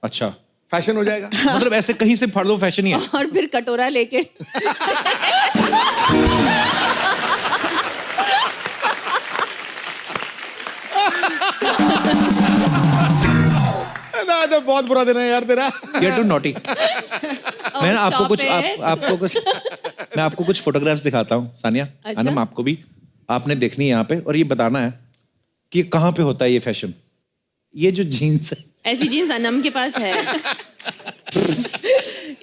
S1: अच्छा,
S2: फैशन हो जाएगा।
S1: मतलब ऐसे कहीं से फाड़ लो, फैशन ही है।
S3: और फिर कटोरा लेके
S2: तो बहुत बुरा दिन है यार तेरा।
S1: You're too naughty। मैं ना आपको
S3: stop
S1: कुछ
S3: it।
S1: आपको कुछ मैं आपको कुछ फोटोग्राफ्स दिखाता हूँ सानिया।
S3: अच्छा।
S1: अनम, आपको भी आपने देखनी है यहाँ पे, और ये बताना है कि कहाँ पे होता है ये फैशन। ये जो जीन्स है,
S3: ऐसी जीन्स अनम के पास है।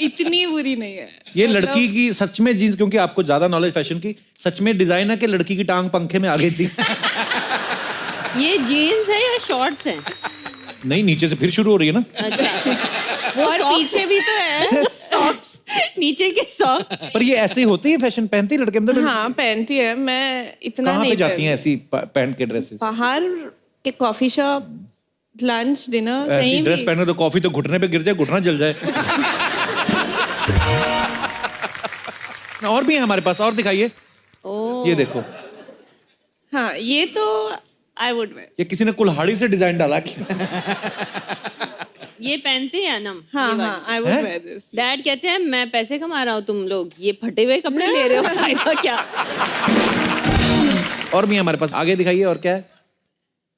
S8: इतनी बुरी नहीं है।
S1: ये लड़की की सच में जीन्स, क्योंकि आपको ज्यादा नॉलेज फैशन की, सच में डिजाइन है कि लड़की की टांग पंखे में आ गई थी?
S3: ये जीन्स है या शॉर्ट्स हैं?
S1: नहीं, नीचे से फिर शुरू हो रही है ना।
S3: अच्छा, वो
S8: और
S3: socks-
S8: पीछे भी तो है।
S3: सॉक्स, नीचे के सॉक्स।
S1: पर ये ऐसे ही होते हैं फैशन, पहनती है लड़के मतलब?
S8: हाँ पहनती है, मैं इतना
S1: कहाँ पे
S8: नहीं
S1: जाती
S8: पहनती।
S1: हैं ऐसी पहन के ड्रेसेस?
S8: बाहर के कॉफी शॉप, लंच, डिनर,
S1: ऐसी
S8: कहीं
S1: ड्रेस
S8: भी।
S1: पहने तो कॉफी तो घुटने पे गिर जाए, घुटना जल जाए। और भी है हमारे पास, और दिखाइए।
S3: ओ,
S1: ये देखो,
S8: हाँ ये तो आई वुड वेयर।
S1: ये किसी ने कुल्हाड़ी से डिजाइन डाला कि
S3: ये पहनते हैं अनम?
S8: हाँ
S3: ये वाली?
S8: हाँ आई वुड
S1: हैं?
S8: Where this.
S3: डैड कहते हैं मैं पैसे कमा रहा हूँ, तुम लोग ये फटे हुए कपड़े ले रहे हो, फायदा क्या?
S1: और भी है हमारे पास, आगे दिखाइए। और क्या है?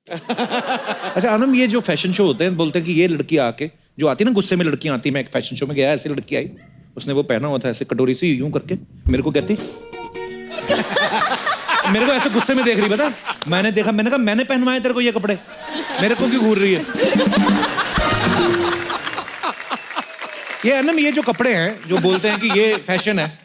S1: अच्छा अनम, ये जो फैशन शो होते हैं, बोलते हैं कि ये लड़की आके जो आती है ना, गुस्से में लड़कियां आती, मैं एक फैशन शो में गया, ऐसी लड़की आई, उसने वो पहना हुआ था ऐसे कटोरी से यूं करके, मेरे को कहती मेरे को ऐसे गुस्से में देख रही, बता। मैंने देखा, मैंने कहा मैंने पहनवाए तेरे को ये कपड़े, मेरे को क्यों घूर रही है? ये अनम, ये जो कपड़े हैं जो बोलते हैं कि ये फैशन है,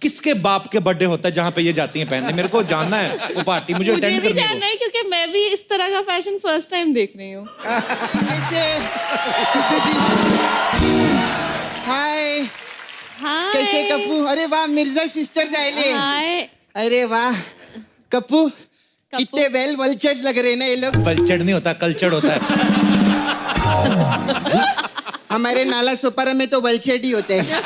S1: किसके बाप के बर्थडे होता है जहां पे ये जाती हैं पहनने? मेरे को जानना है वो पार्टी, मुझे
S8: मुझे
S1: अटेंड
S8: भी
S1: करनी है
S8: जानना
S1: वो।
S8: है क्योंकि मैं भी इस तरह का फैशन फर्स्ट टाइम देख रही हूँ।
S9: हाय,
S3: हाय।
S9: कैसे कप्पू? अरे वाह, मिर्जा सिस्टर जायले।
S3: हाय।
S9: अरे वाह कप्पू, कितने वेल वल्चर्ड लग रहे हैं ना ये लोग।
S1: बलचड़ नहीं होता, कल्चर्ड होता है।
S9: हमारे नाला सोपारा में तो वल्चर्ड ही होते हैं।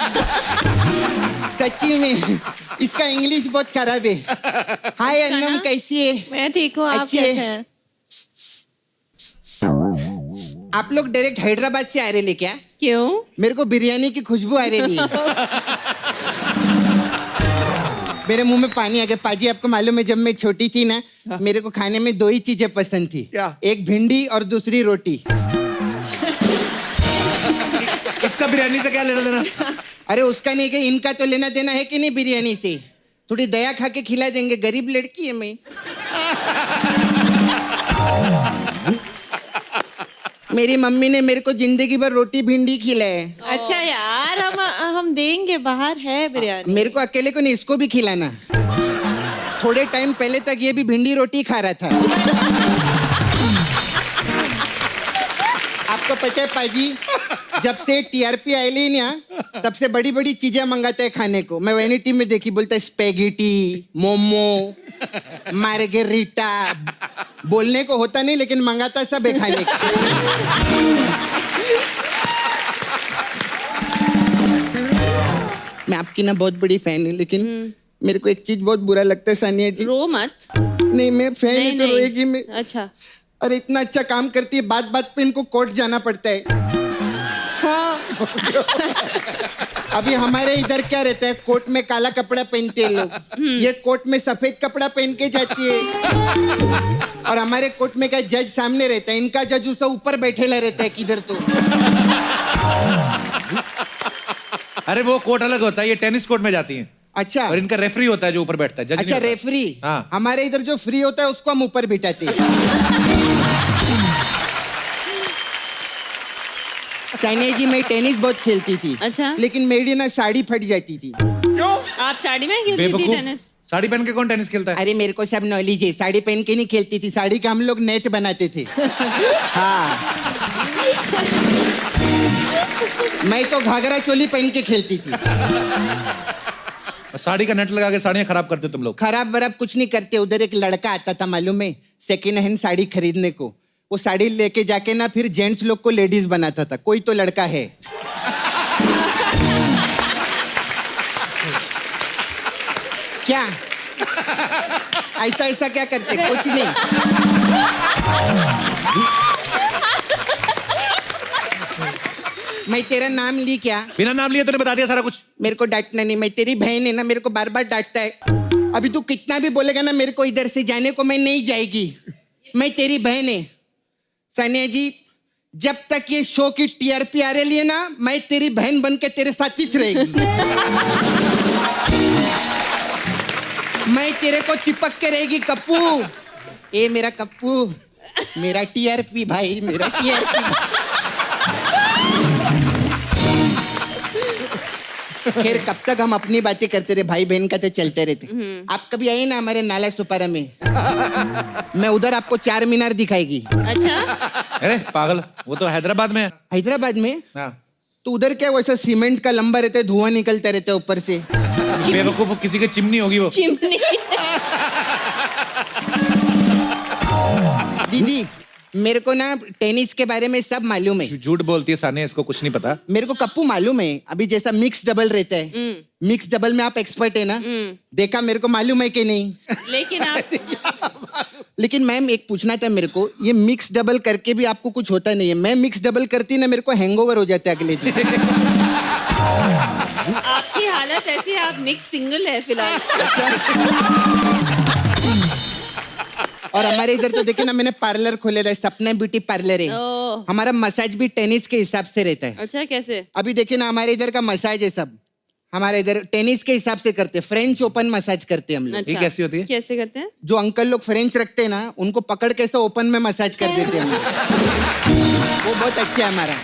S9: सच्ची में इसका इंग्लिश बहुत खराब है। हाय अन्नम, कैसी है?
S8: मैं ठीक हूँ, आप
S9: अच्छी है।
S8: कैसे हैं?
S9: आप लोग डायरेक्ट हैदराबाद से आ रहे ले क्या?
S3: क्यों?
S9: मेरे को बिरयानी की खुशबू आ रही है। मेरे मुंह में पानी आ गया। पाजी, आपको मालूम है जब मैं छोटी थी ना, मेरे को खाने में दो ही चीजें पसंद थी।
S2: क्या?
S9: एक भिंडी और दूसरी रोटी।
S1: इसका बिरयानी से क्या लेना देना?
S9: अरे उसका नहीं कि इनका तो लेना देना है कि नहीं बिरयानी से, थोड़ी दया खा के खिला देंगे, गरीब लड़की है मैं। मेरी मम्मी ने मेरे को जिंदगी भर रोटी भिंडी खिलाए।
S8: अच्छा यार, हम देंगे, बाहर है बिरयानी।
S9: मेरे को अकेले को नहीं, इसको भी खिलाना। थोड़े टाइम पहले तक ये भी भिंडी रोटी खा रहा था। आपको पता है पाजी, जब से टीआरपी आई ना तब से बड़ी बड़ी चीजें मंगाता है खाने को। मैं वैनिटी में देखी, बोलता है स्पेगेटी, मोमो, मार्गेरिटा। बोलने को होता नहीं लेकिन मंगाता सब है खाने को। मैं आपकी ना बहुत बड़ी फैन हूँ, लेकिन मेरे को एक चीज बहुत बुरा लगता है सानिया जी।
S3: रो मत।
S9: नहीं, मैं फैन
S3: नहीं,
S9: ही तो
S3: नहीं।
S9: रोएगी मैं।
S3: अच्छा।
S9: अरे इतना अच्छा काम करती है, बात बात पे इनको कोर्ट जाना पड़ता है। हाँ। अभी हमारे इधर क्या रहता है, कोर्ट में काला कपड़ा पहनते हैं लोग, ये कोर्ट में सफेद कपड़ा पहन के जाती है। और हमारे कोर्ट में क्या जज सामने रहता है, इनका जज उससे ऊपर बैठेला रहता है किधर तो।
S1: अरे वो कोर्ट अलग होता है, ये टेनिस कोर्ट में जाती हैं।
S9: अच्छा।
S1: और इनका रेफरी होता है जो ऊपर बैठता है, जज नहीं
S9: अच्छा,
S1: होता।
S9: रेफरी।
S1: हाँ।
S9: हमारे इधर जो फ्री होता है उसको हम ऊपर बिठाते हैं। सानिया जी, मैं टेनिस बहुत खेलती थी।
S3: अच्छा।
S9: लेकिन मेरी ना साड़ी फट जाती थी।
S3: आप साड़ी में खेलती थी
S1: बेवकूफ,
S3: टेनिस?
S1: साड़ी पहन के कौन टेनिस खेलता है?
S9: अरे मेरे को सब नॉलेज है, साड़ी पहन के नहीं खेलती थी, साड़ी का हम लोग नेट बनाते थे। हाँ। मैं तो घाघरा चोली पहन के खेलती थी।
S1: साड़ी का नेट लगा के साड़ियां खराब करते तुम लोग।
S9: खराब वराब कुछ नहीं करते। उधर एक लड़का आता था मालूम है, सेकेंड हैंड साड़ी खरीदने को। वो साड़ी लेके जाके ना फिर जेंट्स लोग को लेडीज बनाता था। कोई तो लड़का है। क्या ऐसा ऐसा क्या करते? कुछ नहीं। मैं तेरा नाम ली क्या?
S1: बिना नाम लिए तूने बता दिया सारा कुछ।
S9: मेरे को डांटना नहीं, मैं तेरी बहन है ना, मेरे को बार बार डांटता है। अभी तू कितना भी बोलेगा ना मेरे को इधर से जाने को, मैं नहीं जाएगी। मैं तेरी बहन है सानिया जी। जब तक ये शो की टीआरपी आ रही है ना, मैं तेरी बहन बन के तेरे साथ ही रहेगी। मैं तेरे को चिपक के रहेगी कप्पू। ए मेरा कप्पू, मेरा टीआरपी भाई, मेरा टीआरपी। खैर, कब तक हम अपनी बातें करते रहे, भाई बहन का तो चलते रहते। आप कभी आइए ना हमारे नाला सुपारा में, मैं उधर आपको 4 मीनार दिखाएगी।
S3: अच्छा।
S1: अरे पागल, वो तो हैदराबाद में है।
S9: हैदराबाद में?
S1: हाँ।
S9: तो उधर क्या वैसा सीमेंट का लंबा रहता है, धुआं निकलता रहता है ऊपर से।
S1: बेवकूफ, वो किसी की चिमनी होगी वो।
S3: चिमनी।
S9: दीदी, मेरे को ना टेनिस के बारे में सब मालूम है।
S1: झूठ बोलती है सानिया, इसको कुछ नहीं पता।
S9: मेरे को कप्पू मालूम है। अभी जैसा मिक्स डबल रहता है, मिक्स डबल में आप एक्सपर्ट है ना, देखा मेरे को मालूम है कि नहीं?
S3: लेकिन आप
S9: लेकिन मैम एक पूछना था मेरे को, ये मिक्स डबल करके भी आपको कुछ होता नहीं है? मैं मिक्स डबल करती ना, मेरे को हैंगओवर हो जाता है अगले दिन।
S3: आपकी हालत ऐसी है, आप मिक्स सिंगल है फिलहाल।
S9: और हमारे इधर तो देखिए ना, मैंने पार्लर खोले है, सपना ब्यूटी पार्लर है।
S3: ओह।
S9: हमारा मसाज भी टेनिस के हिसाब से रहता है।
S3: अच्छा, कैसे?
S9: अभी देखिए ना, हमारे इधर का मसाज है सब हमारे इधर टेनिस के हिसाब से करते हैं। फ्रेंच ओपन मसाज करते हैं हम लोग।
S3: अच्छा।
S1: ये कैसी होती है?
S3: कैसे करते हैं?
S9: जो अंकल लोग फ्रेंच रखते हैं ना, उनको पकड़ के ऐसा ओपन में मसाज कर देते हैं हम लोग। वो बहुत अच्छा है हमारा।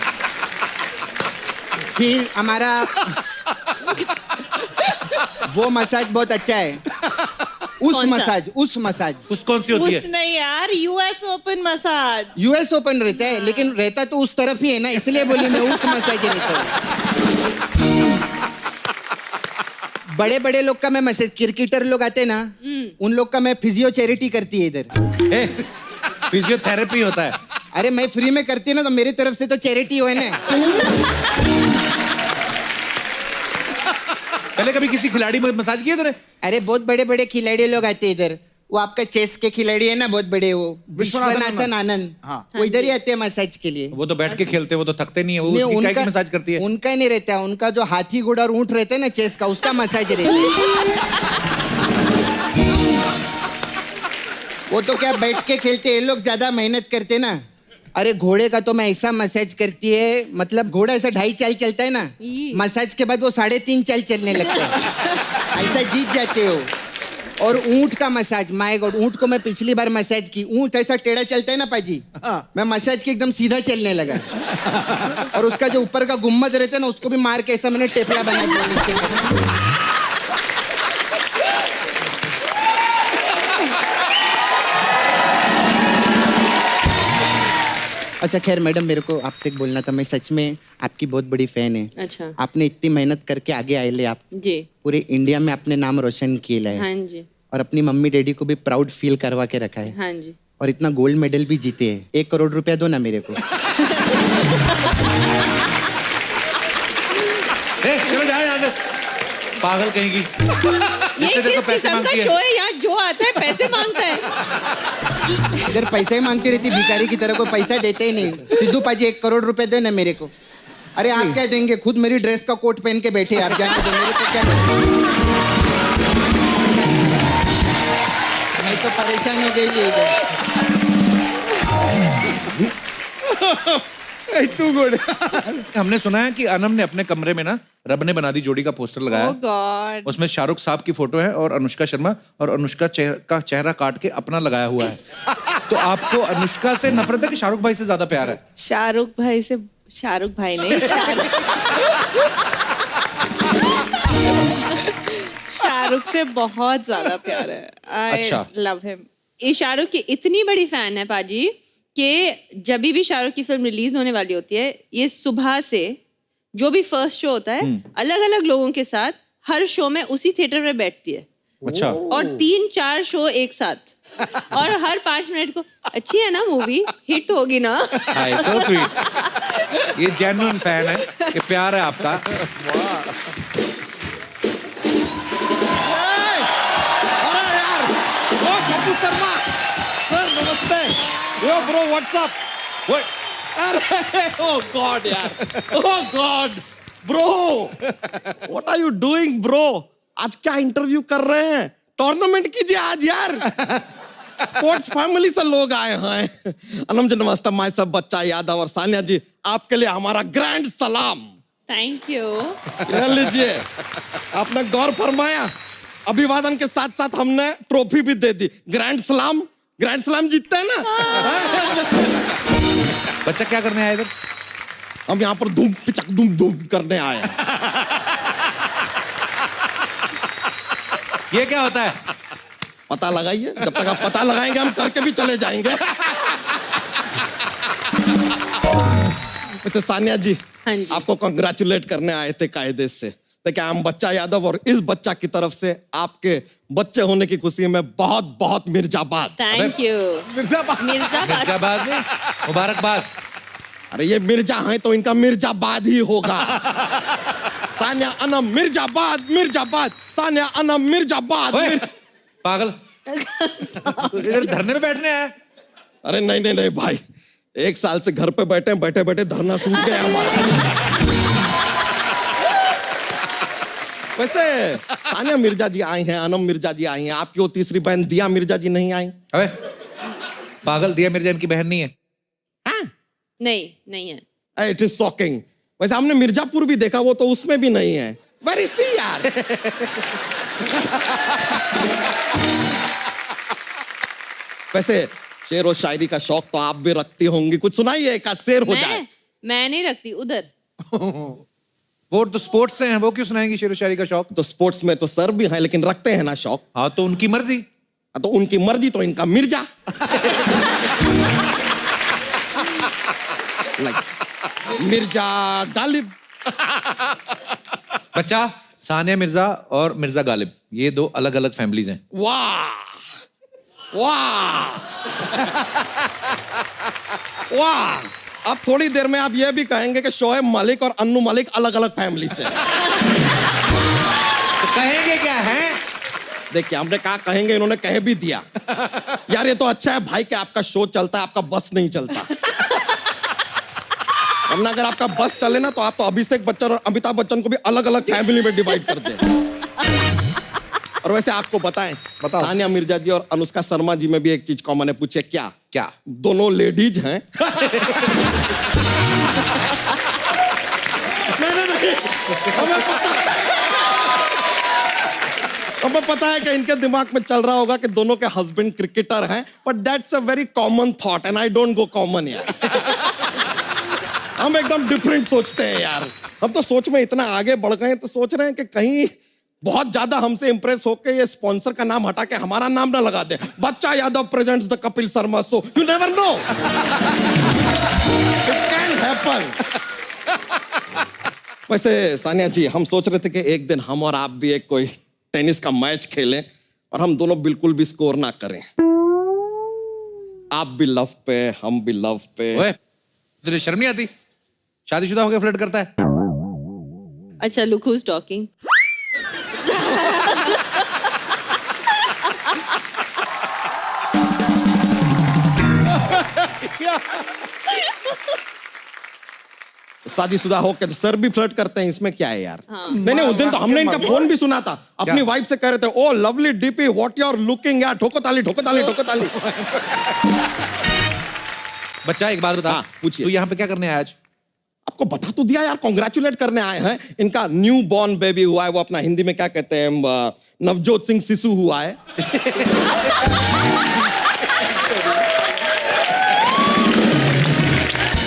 S9: फिर हमारा वो मसाज बहुत अच्छा है। उस
S3: कौन सा?
S9: मसाज
S1: उस कौन सी होती है?
S8: उस नहीं यार, US open massage.
S9: US open रहता है, लेकिन रहता तो उस तरफ ही है ना, इसलिए बोली मैं उस मसाज रहता है। बड़े बड़े लोग का मैं मसाज, क्रिकेटर लोग आते हैं ना, उन लोग का मैं फिजियो चैरिटी करती है इधर।
S1: फिजियोथेरेपी होता है।
S9: अरे मैं फ्री में करती है ना, तो मेरी तरफ से तो चैरिटी हो ना।
S1: पहले कभी किसी खिलाड़ी में मसाज किया तूने?
S9: अरे बहुत बड़े बड़े खिलाड़ी लोग आते हैं इधर। वो आपका चेस के खिलाड़ी है ना, बहुत बड़े, वो विश्वनाथन आनंद।
S2: हाँ।
S9: वो इधर ही आते हैं मसाज के लिए।
S1: वो तो बैठ के खेलते हैं, वो तो थकते नहीं है। वो
S9: नहीं,
S1: उसकी क्या की मसाज करती है?
S9: उनका नहीं रहता है, उनका जो हाथी घोड़ा और ऊंट रहता है ना चेस का, उसका मसाज रहता है। वो तो क्या बैठ के खेलते हैं, ये लोग ज्यादा मेहनत करते ना, अरे घोड़े का तो मैं ऐसा मसाज करती है, मतलब घोड़ा ऐसा 2.5 चाल चलता है ना,
S3: ई।
S9: मसाज के बाद वो 3.5 चाल चलने लगता है। ऐसा जीत जाते हो। और ऊंट का मसाज, माय गॉड, ऊंट को मैं पिछली बार मसाज की, ऊंट ऐसा टेढ़ा चलता है ना पाजी, मैं मसाज की एकदम सीधा चलने लगा। और उसका जो ऊपर का गुम्मद रहता है ना, उसको भी मार के ऐसा मैंने टेपला बना दिया नीचे। अच्छा खैर मैडम, मेरे को आपसे एक बोलना था, मैं सच में आपकी बहुत बड़ी फैन है।
S3: अच्छा
S9: आपने इतनी मेहनत करके आगे आए ले, आप
S3: जी
S9: पूरे इंडिया में अपने नाम रोशन किया है
S3: हाँ जी
S9: और अपनी मम्मी डैडी को भी प्राउड फील करवा के रखा है
S3: हाँ जी।
S9: और इतना गोल्ड मेडल भी जीते हैं। 1 करोड़ रुपया दो ना मेरे को।
S1: चलो जाओ यहाँ से, पागल कहेगी।
S3: ये
S1: इससे देखो
S3: किस
S1: पैसे
S3: किस्म का
S1: मांगती है।
S3: शो है यहाँ? जो आता है पैसे मांगता है।
S9: इधर पैसा ही मांगती रहती, भिखारी की तरह, कोई पैसा देते ही नहीं। सिद्धू पाजी 1 करोड़ रुपए दे ना मेरे को। अरे आप क्या देंगे, खुद मेरी ड्रेस का कोट पहन के बैठे आप, जाने दो, मेरे को क्या देंगे? मैं तो परेशान हो गई इधर।
S2: Too good.
S1: हमने सुना है कि अनम ने अपने कमरे में ना रब ने बना दी जोड़ी का पोस्टर लगाया।
S3: Oh God.
S1: उसमें शाहरुख साहब की फोटो है और अनुष्का शर्मा, और अनुष्का का चेहरा काट के अपना लगाया हुआ है। तो आपको अनुष्का से नफरत है कि शाहरुख भाई से ज्यादा प्यार है?
S8: शाहरुख भाई से, शाहरुख भाई नहीं, शाहरुख से बहुत ज्यादा प्यार है। आई
S1: अच्छा।
S8: Love him.
S3: ये शाहरुख की इतनी बड़ी फैन है पाजी कि जब भी शाहरुख की फिल्म रिलीज होने वाली होती है, ये सुबह से जो भी फर्स्ट शो होता है अलग अलग लोगों के साथ हर शो में उसी थिएटर में बैठती है
S1: अच्छा।
S3: और 3-4 शो एक साथ, और हर 5 मिनट को अच्छी है ना मूवी, हिट होगी ना।
S1: हाय सो स्वीट। ये जेन्युइन फैन है, ये प्यार है आपका।
S2: अरे यार, ओ कपूर शर्मा सर, नमस्ते। Yo bro, what's up? अरे ओ गॉड यार, oh God bro, what are you doing bro? आज क्या इंटरव्यू कर रहे हैं? टूर्नामेंट कीजिए आज यार। स्पोर्ट्स फैमिली से लोग आए हैं। अनम जी नमस्ते, मैं सब बच्चा यादव और सानिया जी, आपके लिए हमारा ग्रैंड सलाम।
S3: Thank you.
S2: ले लीजिए, आपने गौर फरमाया, अभिवादन के साथ साथ हमने ट्रॉफी भी दे दी। ग्रैंड सलाम, ग्रैंड सलाम जीतते हैं ना।
S1: बच्चा क्या करने आया इधर?
S2: हम यहाँ पर धूम पिचक धूम धूम करने आए हैं।
S1: ये क्या होता है?
S2: पता लगाइए, जब तक आप पता लगाएंगे हम करके भी चले जाएंगे। वैसे सानिया जी,
S3: हाँ जी।
S2: आपको कंग्रेचुलेट करने आए थे कायदे से। देखिए, हम बच्चा यादव और इस बच्चा की तरफ से आपके बच्चे होने की खुशी में बहुत बहुत मिर्जाबाद।
S3: Thank you.
S2: मिर्जाबाद,
S1: मिर्जाबाद नहीं, मुबारकबाद।
S2: अरे ये मिर्जा हैं तो इनका मिर्जाबाद ही होगा। सानिया अनम मिर्जाबाद, मिर्जाबाद, सानिया अनम मिर्जाबाद।
S1: ओए, पागल। इधर धरने में बैठने आया?
S2: अरे नहीं नहीं नहीं भाई, 1 साल से घर पे बैठे बैठे बैठे धरना सूख गया हमारा। वैसे सानिया मिर्जा जी आई हैं, अनम मिर्जा जी आई हैं, आपकी वो तीसरी बहन दिया मिर्जा जी नहीं आई?
S1: अबे पागल, दिया मिर्जा इनकी बहन नहीं है।
S3: नहीं नहीं है।
S2: It is shocking. वैसे हमने मिर्जापुर भी देखा, वो तो उसमें भी नहीं है। वेरी सी यार। वैसे शेर और शायरी का शौक तो आप भी रखती होंगी, कुछ सुनाइए, एक आध शेर हो जाए।
S3: मैं नहीं रखती उधर।
S1: वो तो स्पोर्ट्स से हैं, वो क्यों सुनाएंगी शेर व शायरी का शौक?
S2: तो स्पोर्ट्स में तो सर भी हैं, लेकिन रखते हैं ना शौक।
S1: हाँ तो उनकी मर्जी।
S2: तो उनकी मर्जी तो इनका मिर्जा। मिर्जा गालिब।
S1: बच्चा, सानिया मिर्जा और मिर्जा गालिब, ये 2 अलग अलग फैमिलीज हैं।
S2: वाह वाह वाह। अब थोड़ी देर में आप ये भी कहेंगे कि शोएब मलिक और अन्नू मलिक अलग अलग फैमिली से।
S1: तो कहेंगे क्या है?
S2: देखिए, हमने कहा कहेंगे, इन्होंने कह भी दिया। यार ये तो अच्छा है भाई कि आपका शो चलता है, आपका बस नहीं चलता। वरना अगर आपका बस चले ना, तो आप तो अभिषेक बच्चन और अमिताभ बच्चन को भी अलग अलग फैमिली में डिवाइड कर दे। और वैसे आपको बताएं,
S1: बताओ।
S2: सानिया मिर्जा जी और अनुष्का शर्मा जी में भी एक चीज कॉमन है, पूछे क्या?
S1: क्या?
S2: दोनों लेडीज हैं। नहीं, हमें पता है कि इनके दिमाग में चल रहा होगा कि दोनों के हस्बैंड क्रिकेटर हैं, but that's a very common thought and I don't go common यार। हम एकदम डिफरेंट सोचते हैं यार। हम तो सोच में इतना आगे बढ़ गए हैं, तो सोच रहे हैं कि कहीं बहुत ज्यादा हमसे इंप्रेस होकर ये स्पॉन्सर का नाम हटा के हमारा नाम ना लगा दे, बच्चा Yadav presents the Kapil Sharma show. You never know, it can happen. वैसे सानिया जी, हम सोच रहे थे कि एक दिन हम और आप भी एक कोई टेनिस का मैच खेलें और हम दोनों बिल्कुल भी स्कोर ना करें। आप भी लव पे, हम भी लव पे।
S1: ओए, तुझे शर्म नहीं आती? शादीशुदा होकर फ्लर्ट करता है?
S3: अच्छा, look who's talking.
S2: शादीशुदा होकर सर भी फ्लर्ट करते हैं, इसमें क्या है यार? नहीं, उस दिन तो हमने इनका फोन भी सुना था, अपनी वाइफ से कह रहे थे, oh lovely DP, what you are looking यार, ठोको ताली ठोको ताली ठोको ताली।
S1: बच्चा एक बात बता,
S2: हाँ, पूछिए।
S1: तू यहाँ पे क्या करने आया आज?
S2: आपको बता तो दिया यार, कॉन्ग्रेचुलेट करने आए हैं। इनका न्यू बॉर्न बेबी हुआ है, वो अपना हिंदी में क्या कहते हैं, नवजोत सिंह शिशु हुआ है।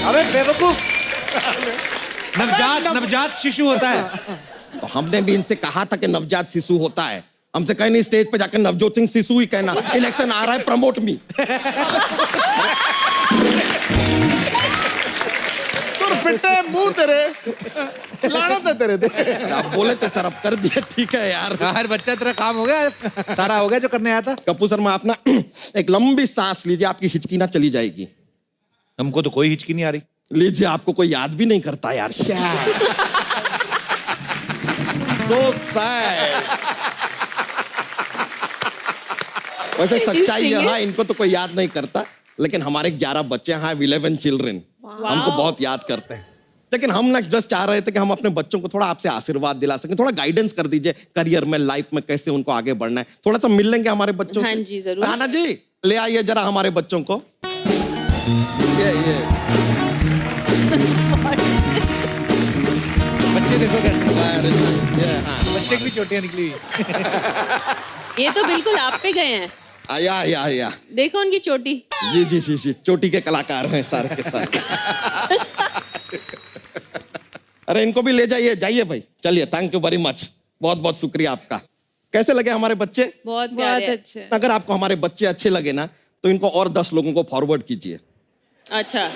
S1: अबे बेवकूफ, नवजात शिशु होता है।
S2: तो हमने भी इनसे कहा था कि नवजात शिशु होता है, हमसे कहीं नहीं स्टेज पे जाकर नवजोत सिंह शिशु ही कहना, इलेक्शन आ रहा है प्रमोट मी।
S5: पिटे मुंह तेरे, लानत है तेरे।
S2: आप बोले थे सर, अब कर दिए, ठीक है यार।
S1: यार बच्चा, तेरा काम हो गया, सारा हो गया जो करने आया था।
S2: कपूर शर्मा, आप ना एक लंबी सांस लीजिए, आपकी हिचकी ना चली जाएगी।
S1: हमको तो कोई हिचकी नहीं आ रही।
S2: लीजिए, आपको कोई याद भी नहीं करता यार। So sad. वैसे सच्चाई यह है, इनको तो कोई याद नहीं करता, लेकिन हमारे 11 बच्चे हैं, 11 चिल्ड्रन, हमको बहुत याद करते हैं। लेकिन हम ना जस्ट चाह रहे थे कि हम अपने बच्चों को थोड़ा आपसे आशीर्वाद दिला सकें, थोड़ा गाइडेंस कर दीजिए करियर में, लाइफ में कैसे उनको आगे बढ़ना है। थोड़ा सा मिल लेंगे हमारे बच्चों
S3: हाँ
S2: से?
S3: जी, जरूर।
S2: राना जी, ले आइए जरा हमारे बच्चों को। ये
S1: बच्चे देखो कैसे,
S2: हाँ।
S1: बच्चे की भी चोटियां निकली हुई।
S3: ये तो बिल्कुल आप पे गए हैं।
S2: आया।
S3: देखो उनकी चोटी।
S2: जी, चोटी के कलाकार हैं सारे के सारे। अरे इनको भी ले जाइए, जाइए भाई, चलिए। थैंक यू वेरी मच, बहुत बहुत शुक्रिया आपका। कैसे लगे हमारे बच्चे?
S3: बहुत प्यारे हैं।
S8: अच्छे।
S2: अगर आपको हमारे बच्चे अच्छे लगे ना, तो इनको और 10 लोगों को फॉरवर्ड कीजिए।
S3: अच्छा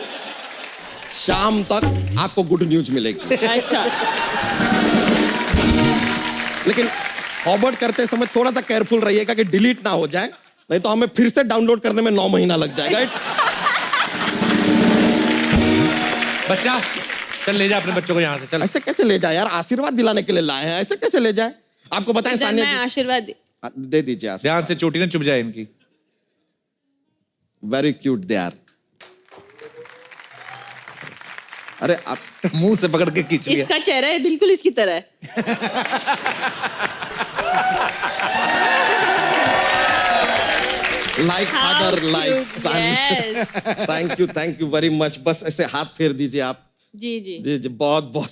S2: शाम तक आपको गुड न्यूज मिलेगी।
S3: अच्छा।
S2: लेकिन फॉरवर्ड करते समय थोड़ा सा केयरफुल रहिएगा कि डिलीट ना हो जाए, नहीं तो हमें फिर से डाउनलोड करने में 9 महीना लग जाएगा।
S1: बच्चा, चल ले जा अपने बच्चों को यहाँ से, चल।
S2: ऐसे कैसे ले जाए यार? आशीर्वाद दिलाने के लिए लाए हैं, ऐसे कैसे ले जाए? आपको बताएं
S3: इधर
S2: सानिया
S3: मैं
S2: जी,
S3: आशीर्वाद
S2: दे दीजिए आशीर्वाद।
S1: ध्यान से चोटी ना चुभ जाए इनकी।
S2: Very cute they are. अरे आप
S1: मुंह से पकड़ के खींच लिया।
S3: इसका चेहरा है बिल्कुल इसकी तरह है।
S2: Like father like son.
S3: Yes.
S2: Thank you very much. बस ऐसे हाथ फेर दीजिए आप।
S3: जी जी।
S2: जी, बहुत बहुत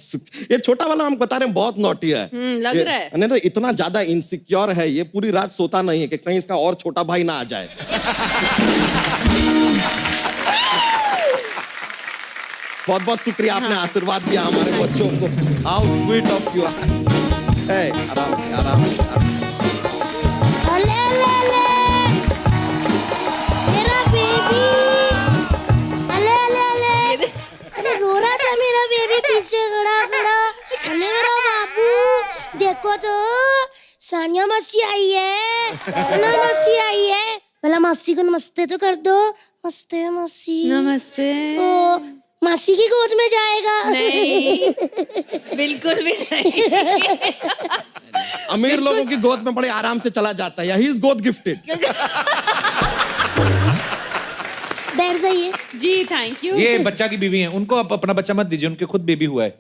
S2: ये छोटा वाला हम बता रहे हैं, बहुत नॉटी है।
S3: लग रहा है।
S2: नहीं, इतना ज्यादा इनसिक्योर है ये, पूरी रात सोता नहीं है कि कहीं इसका और छोटा भाई ना आ जाए। बहुत बहुत शुक्रिया, आपने आशीर्वाद दिया हमारे बच्चों को। How sweet of you. आराम से, आराम से।
S10: मेरा बेबी, अरे रो रहा था मेरा बेबी पीछे खड़ा। अरे मेरा बाबू, देखो तो सानिया मौसी आई है, मौसी आई है। पहला मौसी को नमस्ते तो कर दो। नमस्ते मौसी।
S3: नमस्ते।
S10: ओ मासी की गोद में जाएगा?
S3: नहीं, बिल्कुल भी नहीं।
S2: अमीर लोगों की गोद में बड़े आराम से चला जाता है। ही इज गोद गिफ्टेड।
S10: बैठ जाइए।
S3: जी थैंक यू।
S1: ये बच्चा की बीवी है, उनको आप अपना बच्चा मत दीजिए, उनके खुद बेबी हुआ है।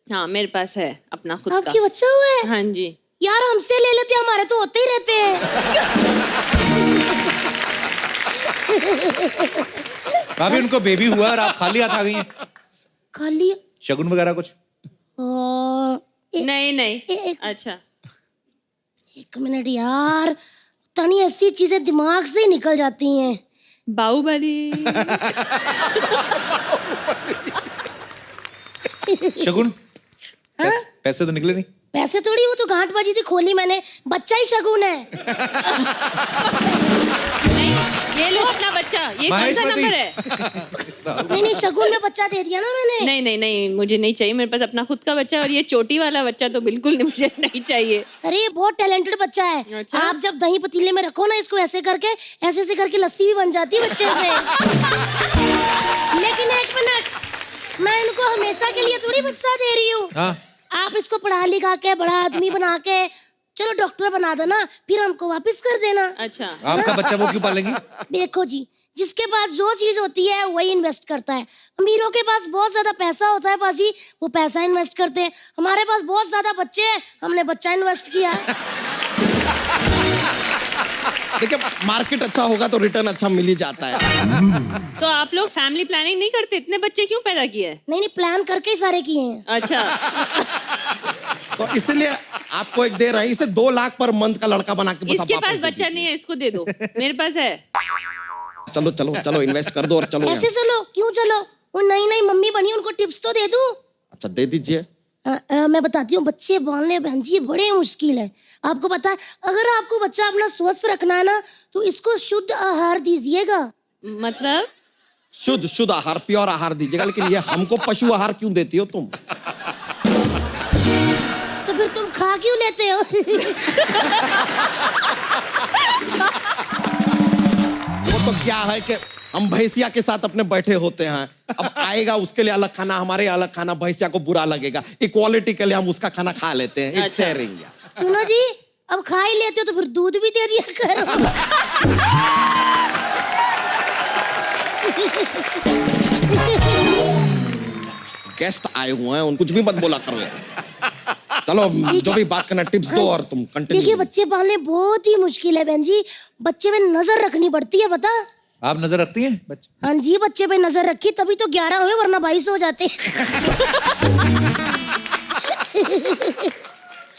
S3: हाँ मेरे पास है अपना खुद का।
S10: आपके बच्चा हुआ है?
S3: हाँ जी।
S10: यार हमसे ले लेते, हमारे तो होते ही रहते हैं।
S1: भाभी उनको बेबी हुआ और आप खाली हाथ आ गई हैं।
S10: खाली
S1: शगुन वगैरह कुछ?
S3: नहीं अच्छा
S10: एक मिनट यार, तनी ऐसी चीजें दिमाग से ही निकल जाती हैं।
S3: बाहुबली।
S1: शगुन? पैसे तो निकले नहीं?
S10: पैसे थोड़ी, वो तो गांठ बाजी थी, खोली मैंने, बच्चा ही शगुन है।
S3: नहीं, ये लो अपना बच्चा। ये कौन सा नंबर है?
S10: नहीं शगुन में बच्चा दे दिया ना मैंने।
S3: नहीं मुझे नहीं चाहिए, मेरे पास अपना खुद का बच्चा है, और ये चोटी वाला बच्चा तो बिल्कुल नहीं, मुझे नहीं चाहिए।
S10: अरे ये बहुत टैलेंटेड बच्चा है।
S3: अच्छा?
S10: आप जब दही पतीले में रखो ना इसको, ऐसे ऐसे करके लस्सी भी बन जाती है बच्चे से। लेकिन एक मिनट, मैं इनको हमेशा के लिए थोड़ी बच्चा दे रही हूँ।
S1: हाँ।
S10: आप इसको पढ़ा लिखा के बड़ा आदमी बना के चलो डॉक्टर बना देना, फिर हमको वापस कर देना।
S3: अच्छा,
S1: आपका बच्चा वो क्यों पालेंगी?
S10: देखो जी, जिसके पास जो चीज होती है वही इन्वेस्ट करता है। अमीरों के पास बहुत ज्यादा पैसा होता है पाजी, वो पैसा इन्वेस्ट करते हैं। हमारे पास बहुत ज्यादा बच्चे हैं, हमने बच्चा इन्वेस्ट किया है।
S2: देखिए मार्केट अच्छा होगा तो रिटर्न अच्छा मिल ही जाता है।
S3: तो आप लोग फैमिली प्लानिंग नहीं करते? इतने बच्चे क्यों पैदा किए?
S10: नहीं प्लान करके ही सारे किए हैं।
S3: अच्छा।
S2: तो इसलिए आपको एक दे रहे हैं, इसे 2 लाख पर मंथ का लड़का बना के बस आप
S3: इसके
S2: वापस
S3: पास
S2: दे
S3: बच्चा
S2: दीजिए।
S3: नहीं है, इसको दे दो। मेरे पास है।
S2: चलो चलो चलो इन्वेस्ट कर दो और चलो
S10: ऐसे
S2: यहाँ।
S10: चलो क्यों चलो, वो नई नई मम्मी बनी, उनको टिप्स तो दे दूं।
S2: अच्छा दे दीजिए।
S10: मैं बताती हूँ, बच्चे पालने बहन जी बड़े मुश्किल है। आपको पता है, अगर आपको बच्चा अपना स्वस्थ रखना है ना, तो इसको शुद्ध आहार दीजिएगा।
S3: मतलब?
S2: शुद्ध आहार, प्योर आहार दीजिएगा। लेकिन ये हमको पशु आहार क्यों देती हो तुम?
S10: तो फिर तुम खा क्यों लेते हो?
S2: वो तो क्या है कि हम भैंसिया के साथ अपने बैठे होते हैं, अब आएगा उसके लिए अलग खाना, हमारे अलग खाना, भैंसिया को बुरा लगेगा। इक्वालिटी के लिए हम उसका खाना खा लेते हैं। इट्स
S3: अच्छा।
S2: शेयरिंग।
S10: सुनो जी, अब खा ही लेते हो तो फिर दूध भी दे दिया करो।
S2: गेस्ट आए हुए हैं, उन कुछ भी मत बोला करो यार। चलो जो भी बात करना टिप्स दो और तुम कंटिन्यू।
S10: देखिए बच्चे पालने बहुत ही मुश्किल है बहन जी, बच्चे पे नजर रखनी पड़ती है, पता?
S1: आप नजर रखती हैं बच्चे?
S10: हाँ जी, बच्चे पे नजर रखी तभी तो 11 हुए, वरना 22 हो जाते।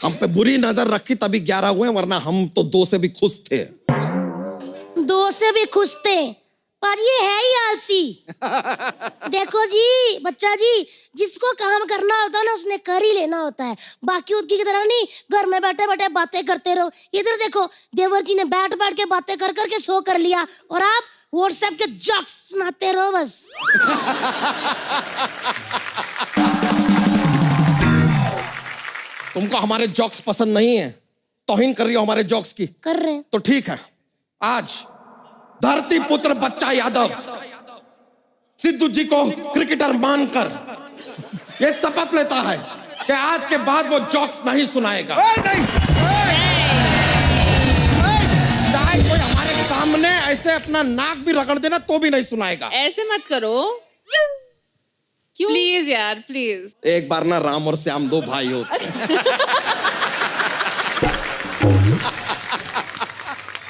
S2: हम पे बुरी नजर रखी तभी 11 हुए, वरना हम तो 2 से भी खुश थे।
S10: 2 से भी खुश थे पर ये है ही आलसी। देखो जी बच्चा जी, जिसको काम करना होता है ना उसने कर ही लेना होता है, बाकी उसकी की तरह नहीं घर में बैठे बैठे बातें करते रहो। इधर देखो, देवर जी ने बैठ बैठ के बातें कर करके शो कर लिया, और आप व्हाट्सएप के जोक्स सुनाते रहो बस।
S2: तुमको हमारे जोक्स पसंद नहीं है, तौहीन कर रही हो हमारे जोक्स की।
S10: कर रहे हैं
S2: तो ठीक है, आज धरती पुत्र बच्चा यादव सिद्धू जी को क्रिकेटर मानकर ये शपथ लेता है कि आज के बाद वो जोक्स नहीं सुनाएगा।
S5: नहीं
S2: चाहे कोई हमारे सामने ऐसे अपना नाक भी रगड़ देना तो भी नहीं सुनाएगा।
S3: ऐसे मत करो। क्यों? प्लीज यार प्लीज।
S2: एक बार ना राम और श्याम 2 भाई होते।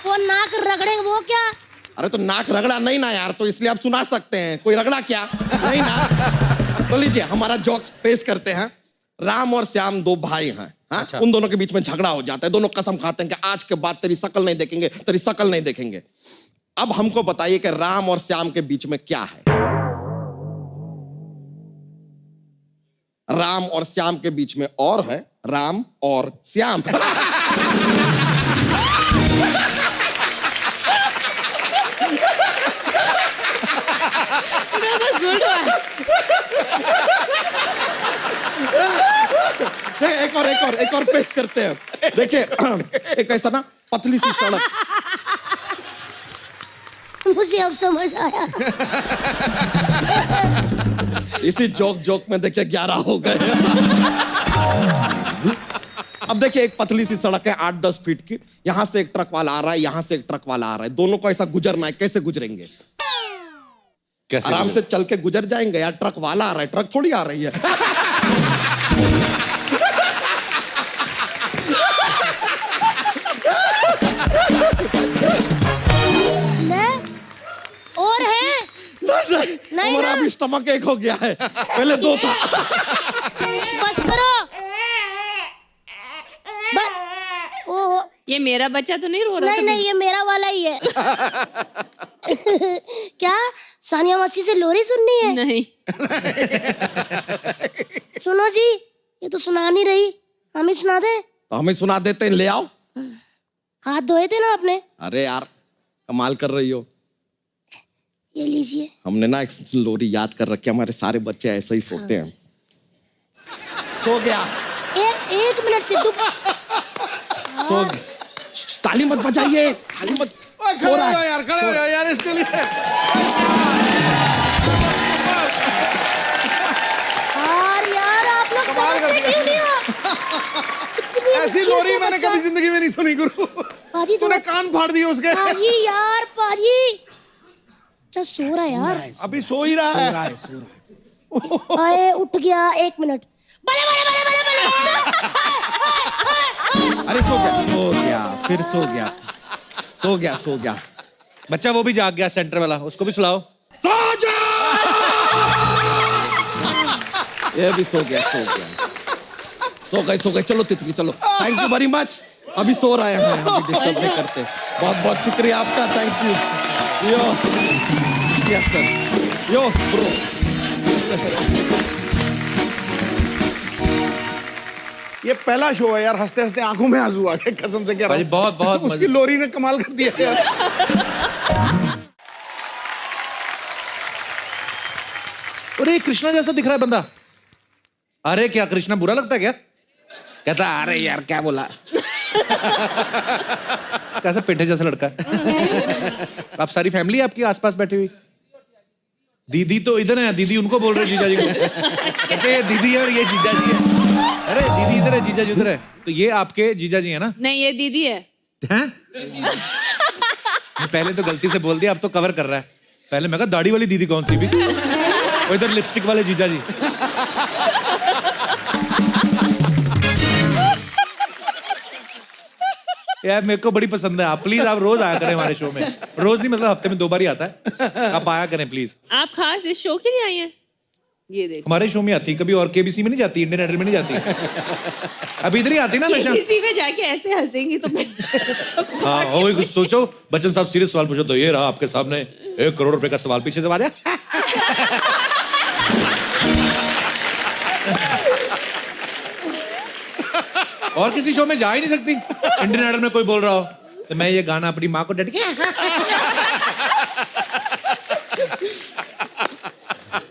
S10: वो नाक रगड़ेंगे, वो क्या?
S2: अरे तो नाक रगड़ा नहीं ना यार, तो इसलिए आप सुना सकते हैं। कोई रगड़ा क्या? नहीं ना। तो लीजिए हमारा जोक्स पेश करते हैं। राम और श्याम 2 भाई हैं। हाँ?
S1: अच्छा।
S2: उन दोनों के बीच में झगड़ा हो जाता है, दोनों कसम खाते हैं कि आज के बाद तेरी शक्ल नहीं देखेंगे, तेरी शक्ल नहीं देखेंगे। अब हमको बताइए कि राम और श्याम के बीच में क्या है? राम और श्याम के बीच में और है राम और श्याम। एक और पेश करते हैं। देखिए एक ऐसा ना पतली सी सड़क।
S10: मुझे अब समझ आया।
S2: इसी जोक में देखिए 11 हो गए। अब देखिए एक पतली सी सड़क है 8-10 फीट की, यहां से एक ट्रक वाला आ रहा है, यहां से एक ट्रक वाला आ रहा है, दोनों को ऐसा गुजरना है। कैसे गुजरेंगे?
S1: कैसे
S2: आराम से चल के गुजर जाएंगे यार, ट्रक वाला आ रहा है, ट्रक थोड़ी आ रही है।
S10: है
S2: हमारा
S10: ना?
S2: अभी स्टमक एक हो गया है, पहले 2 था।
S10: बस करो। ओहो,
S3: ये मेरा बच्चा तो नहीं रो रहा
S10: नहीं
S3: था?
S10: नहीं, ये मेरा वाला ही है। क्या सानिया मासी से लोरी सुननी है?
S3: नहीं।
S10: सुनो जी, ये तो सुना नहीं रही, हमें सुना दे।
S2: तो हमें सुना देते हैं, ले आओ।
S10: हाथ धोए थे ना आपने?
S2: अरे यार, कमाल कर रही हो।
S10: ये लीजिए।
S2: हमने ना एक लोरी याद कर रखी है, हमारे सारे बच्चे ऐसे ही सोते हैं। सो गया।
S10: एक मिनट से तू
S2: सो ताली मत बजाइए, ताली मत। सो रहा है
S5: यार, खड़े हो जाओ यार इसके लिए।
S10: यार आप लोग समझते क्यों नहीं हो? इतनी
S5: ऐसी
S10: मुश्किल
S5: लोरी
S10: से
S5: मैंने
S10: बच्चा-
S5: कभी जिंदगी में नहीं सुनी गुरु।
S10: पाजी
S5: तूने कान फाड़ दिए उसके।
S10: पाजी यार, पाजी अच्छा सो रहा है यार।
S5: अभी सो ही रहा है।
S10: आए उठ गया, 1 मिनट। बले बले बले बले बले।
S2: अरे सो गया, फिर सो गया, सो गया।
S1: बच्चा वो भी जाग गया, सेंटर वाला, उसको भी सुलाओ।
S2: ये भी सो गया। सो गए, चलो तितली चलो। Thank you very much. अभी सो रहा है, हमें अभी डिस्टर्ब नहीं करते। बहुत बहुत शुक्रिया आपका, thank you. Yo yes sir, yo bro.
S5: ये पहला शो है यार, हंसते हंसते आंखों में आंसू आ गए, कसम से कह रहा
S1: भाई
S5: हूं।
S1: बहुत बहुत
S5: उसकी लोरी ने कमाल कर दिया यार।
S1: अरे कृष्णा जैसा दिख रहा है बंदा। अरे क्या कृष्णा बुरा लगता है क्या?
S2: कहता अरे यार क्या बोला।
S1: कैसा पेठे जैसा लड़का है। आप सारी फैमिली आपकी आसपास बैठी हुई? दीदी तो इधर है, दीदी उनको बोल रहे जीजा जी को। कहते हैं दीदी है और ये जीजा जी है। अरे दीदी इधर है, जीजा जी उधर है। तो ये आपके जीजा जी है ना?
S3: नहीं, ये दीदी है।
S1: हैं? पहले तो गलती से बोल दिया, अब तो कवर कर रहा है। पहले मैं कहा दाढ़ी वाली दीदी कौन सी भी, और इधर लिपस्टिक वाले जीजा जी। यार मेरे को बड़ी पसंद है आप, प्लीज आप रोज आया करें हमारे शो में। रोज नहीं, मतलब हफ्ते में 2 बार ही आता है। आप आया करें प्लीज।
S3: आप खास इस शो के लिए आई हैं? ये देखो,
S1: हमारे शो में आती है, कभी और केबीसी में नहीं जाती, इंडियन आइडल में नहीं जाती। अभी इधर ही आती ना हमेशा।
S3: किसी में जाके ऐसे हंसेंगी तो
S1: हाँ, वही कुछ सोचो। बच्चन साहब सीरियस सवाल पूछो तो ये रहा आपके सामने 1 करोड़ रुपए का सवाल, पीछे से आजा। और किसी शो में जा ही नहीं सकती। इंडियन आइडल में कोई बोल रहा हो तो मैं ये गाना अपनी माँ को डेडिकेट।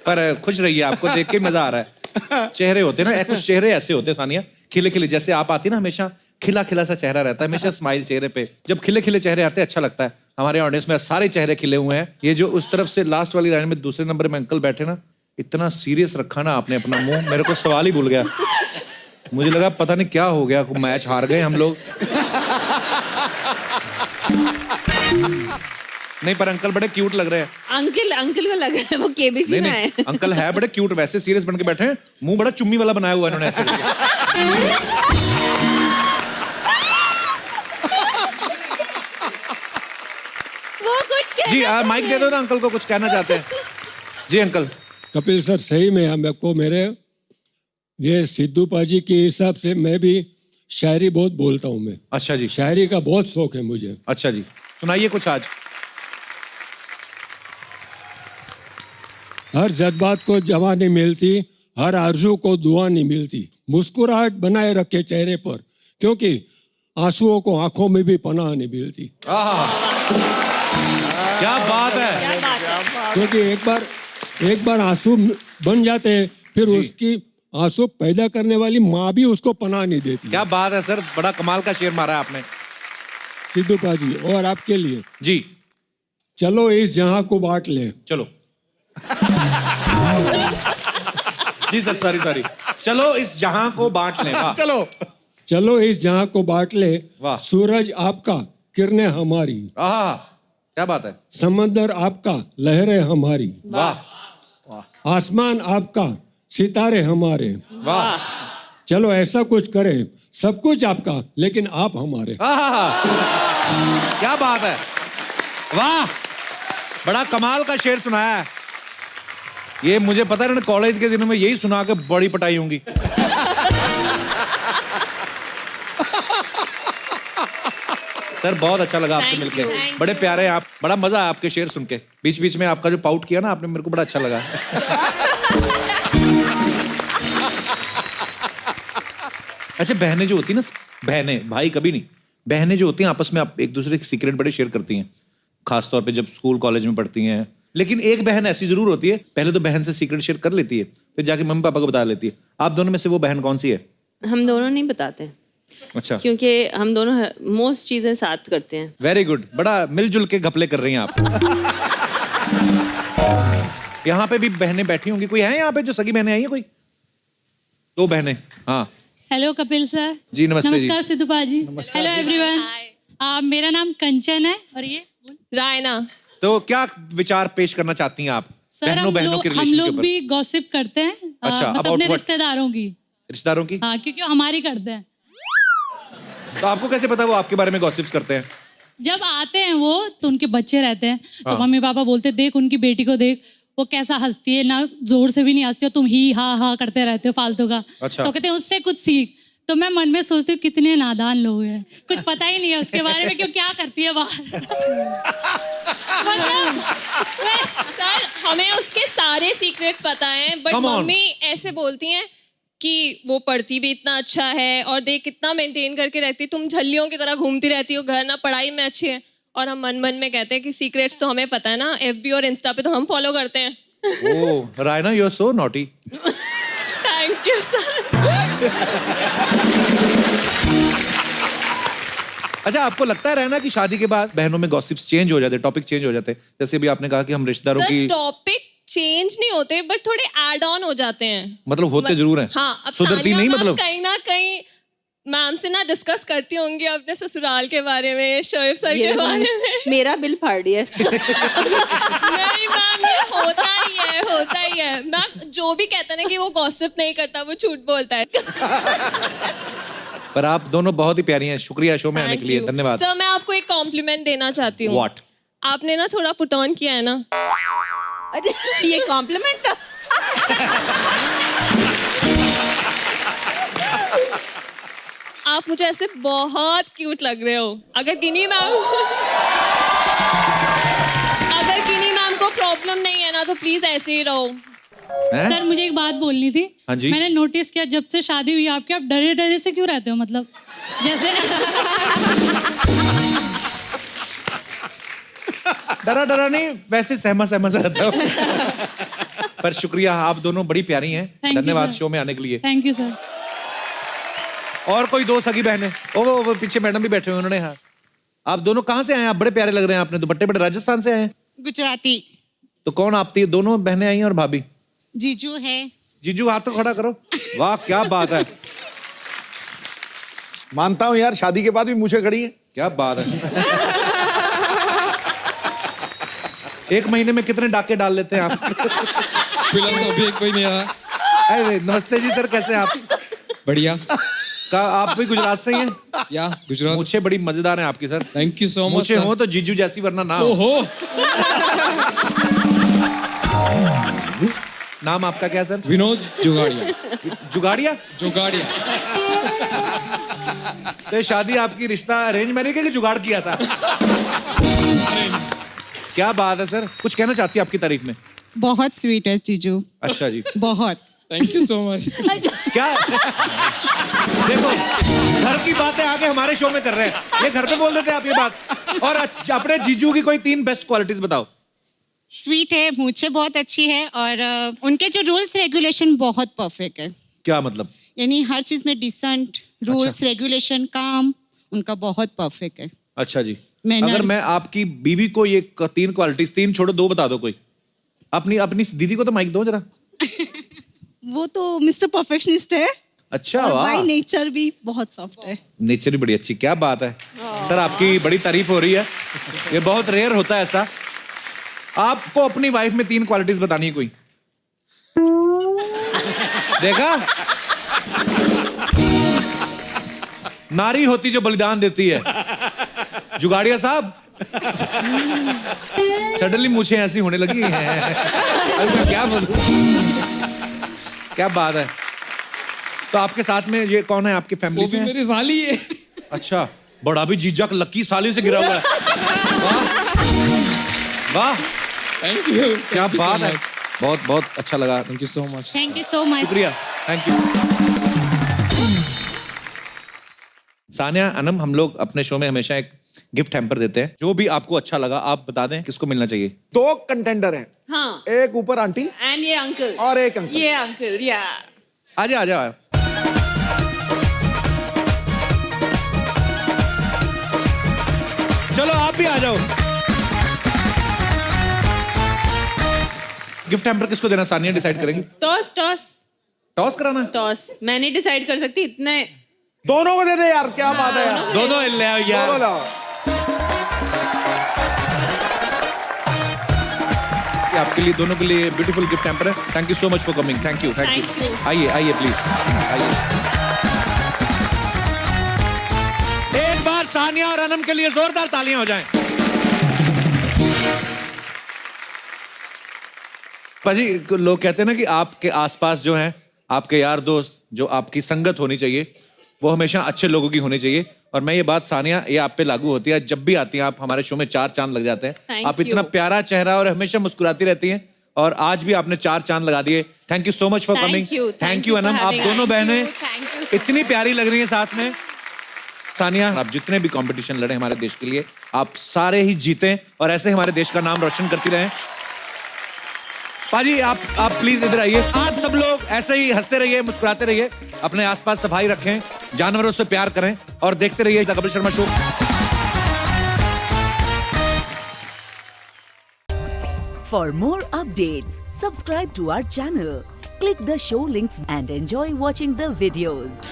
S1: पर खुश रहिए, आपको देख के मजा आ रहा है। चेहरे होते ना, कुछ चेहरे ऐसे होते हैं सानिया, खिले खिले। जैसे आप आती ना, हमेशा खिला खिला सा चेहरा रहता है, हमेशा स्माइल चेहरे पे। जब खिले खिले चेहरे आते हैं अच्छा लगता है। हमारे ऑडियंस में सारे चेहरे खिले हुए हैं। ये जो उस तरफ से लास्ट वाली लाइन में दूसरे नंबर में अंकल बैठे ना, इतना सीरियस रखा ना आपने अपना मुंह, मेरे को सवाल ही भूल गया। मुझे लगा पता नहीं क्या हो गया, मैच हार गए हम लोग। नहीं, पर अंकल बड़े क्यूट लग रहे हैं।
S3: अंकल को लग रहा है वो केबीसी
S1: नहीं
S3: में
S1: नहीं,
S3: है।
S1: अंकल है बड़े क्यूट, वैसे सीरियस बन के बैठे हैं। मुंह बड़ा चुम्मी वाला बनाया हुआ है इन्होंने ऐसे करके।
S3: वो कुछ
S1: जी
S3: कहना
S1: माइक दे दो ना अंकल को, कुछ कहना चाहते हैं। जी अंकल।
S11: कपिल सर, सही में मेरे को मेरे ये सिद्धू पाजी के हिसाब से मैं भी शायरी बहुत बोलता हूँ। मैं
S1: अच्छा जी,
S11: शायरी का बहुत शौक है मुझे।
S1: अच्छा जी, सुनाइए कुछ आज।
S11: हर जज्बात को जवा नहीं मिलती, हर आरजू को दुआ नहीं मिलती। मुस्कुराहट बनाए रखे चेहरे पर, क्योंकि आंसुओं को आंखों में भी पनाह नहीं मिलती।
S1: क्या बात है।
S11: क्योंकि एक बार आंसू बन जाते हैं, फिर उसकी आंसू पैदा करने वाली माँ भी उसको पनाह नहीं देती।
S1: क्या बात है सर, बड़ा कमाल का शेर मारा है आपने।
S11: सिद्धू पाजी, और आपके लिए
S1: जी।
S11: चलो इस जहां को बांट ले।
S1: चलो जी सर, सॉरी। चलो इस जहां को बांट लें। वाह।
S11: चलो इस जहां को बांट ले।
S1: वाह।
S11: सूरज आपका, किरणें हमारी।
S1: क्या बात है।
S11: समंदर आपका, लहरें हमारी।
S1: वाह।
S11: आसमान आपका, सितारे हमारे।
S1: वाह।
S11: चलो ऐसा कुछ करें, सब कुछ आपका लेकिन आप हमारे।
S1: क्या बात है, वाह, बड़ा कमाल का शेर सुनाया है। ये मुझे पता है, इन्होंने कॉलेज के दिनों में यही सुना के बड़ी पटाई होंगी। सर बहुत अच्छा लगा आपसे मिलके, बड़े प्यारे हैं आप, बड़ा मजा आया आपके शेर सुन के। बीच बीच में आपका जो पाउट किया ना आपने, मेरे को बड़ा अच्छा लगा। अच्छा बहनें जो होती है ना, बहनें, भाई कभी नहीं, बहनें जो होती हैं आपस में आप एक दूसरे के सीक्रेट बड़े शेयर करती हैं, खासतौर पे जब स्कूल कॉलेज में पढ़ती हैं। लेकिन एक बहन ऐसी जरूर होती है, पहले तो बहन से सीक्रेट शेयर कर लेती है, फिर जाके मम्मी पापा को बता लेती है। आप दोनों में से वो बहन कौन सी है?
S3: हम दोनों नहीं बताते,
S1: अच्छा,
S3: क्योंकि हम दोनों मोस्ट चीजें साथ करते हैं।
S1: वेरी गुड, बड़ा मिलजुल के घपले कर रही हैं आप। यहाँ पे भी बहनें बैठी होंगी, कोई है यहाँ पे जो सगी बहनें आई हैं? कोई दो बहनें, हाँ।
S12: हेलो कपिल सर
S1: जी नमस्ते।
S12: नमस्कार सिद्धू पाजी। हेलो एवरीवन, मेरा नाम कंचन है और ये
S3: रायना।
S1: तो क्या विचार पेश करना चाहती हैं आप
S12: सर,
S1: बहनों बहनों के
S12: हम
S1: रिलेशन के
S12: लोग
S1: ऊपर?
S12: भी गॉसिप करते हैं,
S1: अच्छा,
S12: मतलब
S1: about
S12: अपने
S1: what?
S12: रिश्तेदारों की।
S1: रिश्तेदारों की?
S12: हाँ, क्योंकि वो हमारी करते हैं।
S1: तो आपको कैसे पता वो आपके बारे में गॉसिप्स करते हैं?
S12: जब आते हैं वो तो उनके बच्चे रहते हैं, तो
S1: हाँ।
S12: मम्मी पापा बोलते देख उनकी बेटी को देख, वो कैसा हंसती है, ना जोर से भी नहीं हंसती हो, तुम ही हा हा करते रहते हो फालतू का।
S1: अच्छा।
S12: तो कहते हैं उससे कुछ सीख। तो मैं मन में सोचती हूँ कितने नादान लोग हैं, कुछ पता ही नहीं है उसके बारे में, क्यों क्या करती है बाहर। मतलब
S3: सर हमें उसके सारे सीक्रेट्स पता हैं, बट
S1: Come on.
S3: मम्मी ऐसे बोलती हैं कि वो पढ़ती भी इतना अच्छा है और देख कितना मेंटेन करके रहती, तुम झल्लियों की तरह घूमती रहती हो घर, ना पढ़ाई में अच्छी है। और हम मन मन में कहते हैं कि सीक्रेट्स तो हमें पता है ना, FB और इंस्टा पे तो हम फॉलो करते हैं।
S1: Oh Raina, you are so naughty.
S3: Thank you sir.
S1: अच्छा आपको लगता है रहना कि शादी के बाद बहनों में गॉसिप्स चेंज हो जाते, टॉपिक चेंज हो जाते, जैसे भी आपने कहा कि हम रिश्तेदारों की,
S3: टॉपिक चेंज नहीं होते, बट थोड़े ऐड ऑन हो जाते हैं।
S1: मतलब होते जरूर हैं।
S3: हाँ, अब
S1: सुधरती
S3: सानिया
S1: नहीं
S3: मैम
S1: मतलब?
S3: कहीं ना कहीं मैम से ना डिस्कस करती होंगी अपने ससुराल के बारे में, शोएब सर के बारे में। मेरा बिल फाड़ दिया। नहीं मैम, ये होता ही है मैम। जो भी कहता है ना कि वो गॉसिप नहीं करता, वो झूठ बोलता है।
S1: पर आप दोनों बहुत ही प्यारी हैं, शुक्रिया शो में आने के लिए, धन्यवाद।
S3: सर मैं आपको एक कॉम्प्लीमेंट देना चाहती हूँ।
S1: What?
S3: आपने ना थोड़ा पुट ऑन किया है ना। ये कॉम्प्लीमेंट था। आप मुझे ऐसे बहुत क्यूट लग रहे हो। अगर गिनी मैम को प्रॉब्लम नहीं है ना, तो प्लीज ऐसे ही रहो।
S1: हैं?
S12: सर मुझे एक बात बोलनी थी।
S1: हाँ जी।
S12: मैंने नोटिस किया जब से शादी हुई आपकी, आप डरे डरे से क्यों रहते हो? मतलब जैसे
S1: डरा डरा नहीं, वैसे सहमा सहमा सा रहता हूँ। पर शुक्रिया, आप दोनों बड़ी प्यारी हैं,
S12: Thank you,
S1: धन्यवाद
S12: sir.
S1: शो में आने के लिए।
S12: Thank you sir.
S1: और कोई दो सगी बहनें? वो पीछे मैडम भी बैठे हुए, उन्होंने हाँ। आप दोनों कहाँ से आए हैं? आप बड़े प्यारे लग रहे हैं, आपने दुपट्टे बड़े, राजस्थान से आए हैं?
S9: गुजराती।
S1: तो कौन आप दोनों बहनें आई हैं और भाभी?
S9: जीजू है।
S1: जीजू हाथ तो खड़ा करो। वाह क्या बात है,
S5: मानता हूँ यार, शादी के बाद भी मूछें खड़ी हैं।
S1: क्या बात है। एक महीने में कितने डाके डाल लेते हैं आप?
S6: फिलहाल तो अभी एक कोई नहीं रहा।
S1: अरे नमस्ते जी सर, कैसे हैं आप?
S6: बढ़िया।
S1: आप भी गुजरात से ही हैं?
S6: या गुजरात।
S1: मूछें बड़ी मजेदार हैं आपकी sir.
S6: Thank you so much.
S1: मूछें हो तो जीजू जैसी, वरना ना हो।
S6: ओहो।
S1: नाम आपका क्या है सर?
S6: विनोद जुगाड़िया।
S1: जुगाड़िया?
S6: जुगाड़िया।
S1: तो शादी आपकी रिश्ता अरेंज मैरिज के जुगाड़ किया था? क्या बात है सर, कुछ कहना चाहती है आपकी तारीफ में?
S9: बहुत स्वीट है जीजू,
S1: अच्छा जी,
S9: बहुत।
S6: Thank you so much.
S1: क्या देखो, घर की बातें आगे हमारे शो में कर रहे हैं, ये घर पे बोल देते हैं आप ये बात। और अपने जीजू की कोई 3 बेस्ट क्वालिटीज बताओ।
S9: स्वीट है, मूछें बहुत अच्छी है, और उनके जो रूल्स रेगुलेशन बहुत परफेक्ट है।
S1: क्या मतलब?
S9: यानी हर चीज में डिसेंट, रूल्स रेगुलेशन, काम उनका बहुत परफेक्ट है।
S1: अच्छा जी,
S9: Manners.
S1: अगर मैं आपकी बीवी को ये 3 क्वालिटीज, 3 छोड़ो 2 बता दो कोई। अपनी दीदी को तो माइक दो जरा।
S8: वो तो मिस्टर परफेक्शनिस्ट है,
S1: अच्छा
S8: और
S1: वाह,
S8: बाय नेचर भी बहुत सॉफ्ट है।
S1: नेचर भी बड़ी अच्छी, क्या बात है सर, आपकी बड़ी तारीफ हो रही है, ये बहुत रेयर होता है ऐसा। आपको अपनी वाइफ में 3 क्वालिटीज बतानी है कोई। देखा, नारी होती जो बलिदान देती है। जुगाड़िया साहब, सडनली मुझे ऐसी होने लगी है। अरे मैं क्या बोलूं? क्या बात है। तो आपके साथ में ये कौन है आपकी फैमिली
S6: वो
S1: से?
S6: भी
S1: है?
S6: मेरी साली है।
S1: अच्छा, बड़ा भी जीजा लक्की साली से गिरा हुआ है। वाह वाह,
S6: थैंक यू।
S1: क्या बात है। बहुत बहुत अच्छा लगा।
S6: Thank you so much.
S8: Thank you so much.
S1: शुक्रिया, थैंक यू। सानिया, अनम, हम लोग अपने शो में हमेशा एक गिफ्ट हैम्पर देते हैं। जो भी आपको अच्छा लगा आप बता दें किसको मिलना चाहिए।
S5: 2 कंटेंडर हैं,
S3: हाँ,
S5: एक ऊपर आंटी
S3: एंड ये अंकल।
S5: और एक अंकल।
S4: ये अंकल या
S1: आजा आजा। चलो आप भी आ जाओ। गिफ्ट हैम्पर किसको देना सानिया डिसाइड करेंगी।
S3: टॉस टॉस
S1: टॉस कराना है?
S3: टॉस मैं नहीं डिसाइड कर सकती इतने।
S5: दोनों को दे दे यार, क्या बात है यार।
S1: दोनों ले आओ यार।
S5: दोनों लाओ।
S1: आपके लिए, दोनों के लिए ब्यूटीफुल गिफ्ट हैम्पर है। Thank you so much for coming. Thank you thank
S3: Thank
S1: you.
S3: you.
S1: आइए आइए प्लीज आइए। एक बार सानिया और अनम के लिए जोरदार तालियां हो जाएं। पाजी, लोग कहते हैं ना कि आपके आसपास जो हैं आपके यार दोस्त, जो आपकी संगत होनी चाहिए वो हमेशा अच्छे लोगों की होनी चाहिए। और मैं ये बात सानिया, ये आप पे लागू होती है। जब भी आती हैं आप हमारे शो में 4 चांद लग जाते हैं।
S3: Thank
S1: आप इतना
S3: you.
S1: प्यारा चेहरा और हमेशा मुस्कुराती रहती हैं और आज भी आपने 4 चांद लगा दिए। Thank you so much for
S3: Thank
S1: coming.
S3: you.
S1: Thank
S3: Thank
S1: you
S3: you for
S1: Anam. आप
S3: having
S1: दोनों
S3: us.
S1: बहनें
S8: Thank you.
S1: इतनी प्यारी लग रही हैं साथ में। सानिया, आप जितने भी कंपटीशन लड़े हमारे देश के लिए, आप सारे ही जीतें और ऐसे हमारे देश का नाम रोशन करती रहें। पाजी, आप प्लीज इधर आइए। आप सब लोग ऐसे ही हंसते रहिए, मुस्कुराते रहिए, अपने आसपास सफाई रखें, जानवरों से प्यार करें और देखते रहिए the Kapil Sharma show.
S13: For more updates, subscribe to our channel, click the show links and enjoy watching the videos.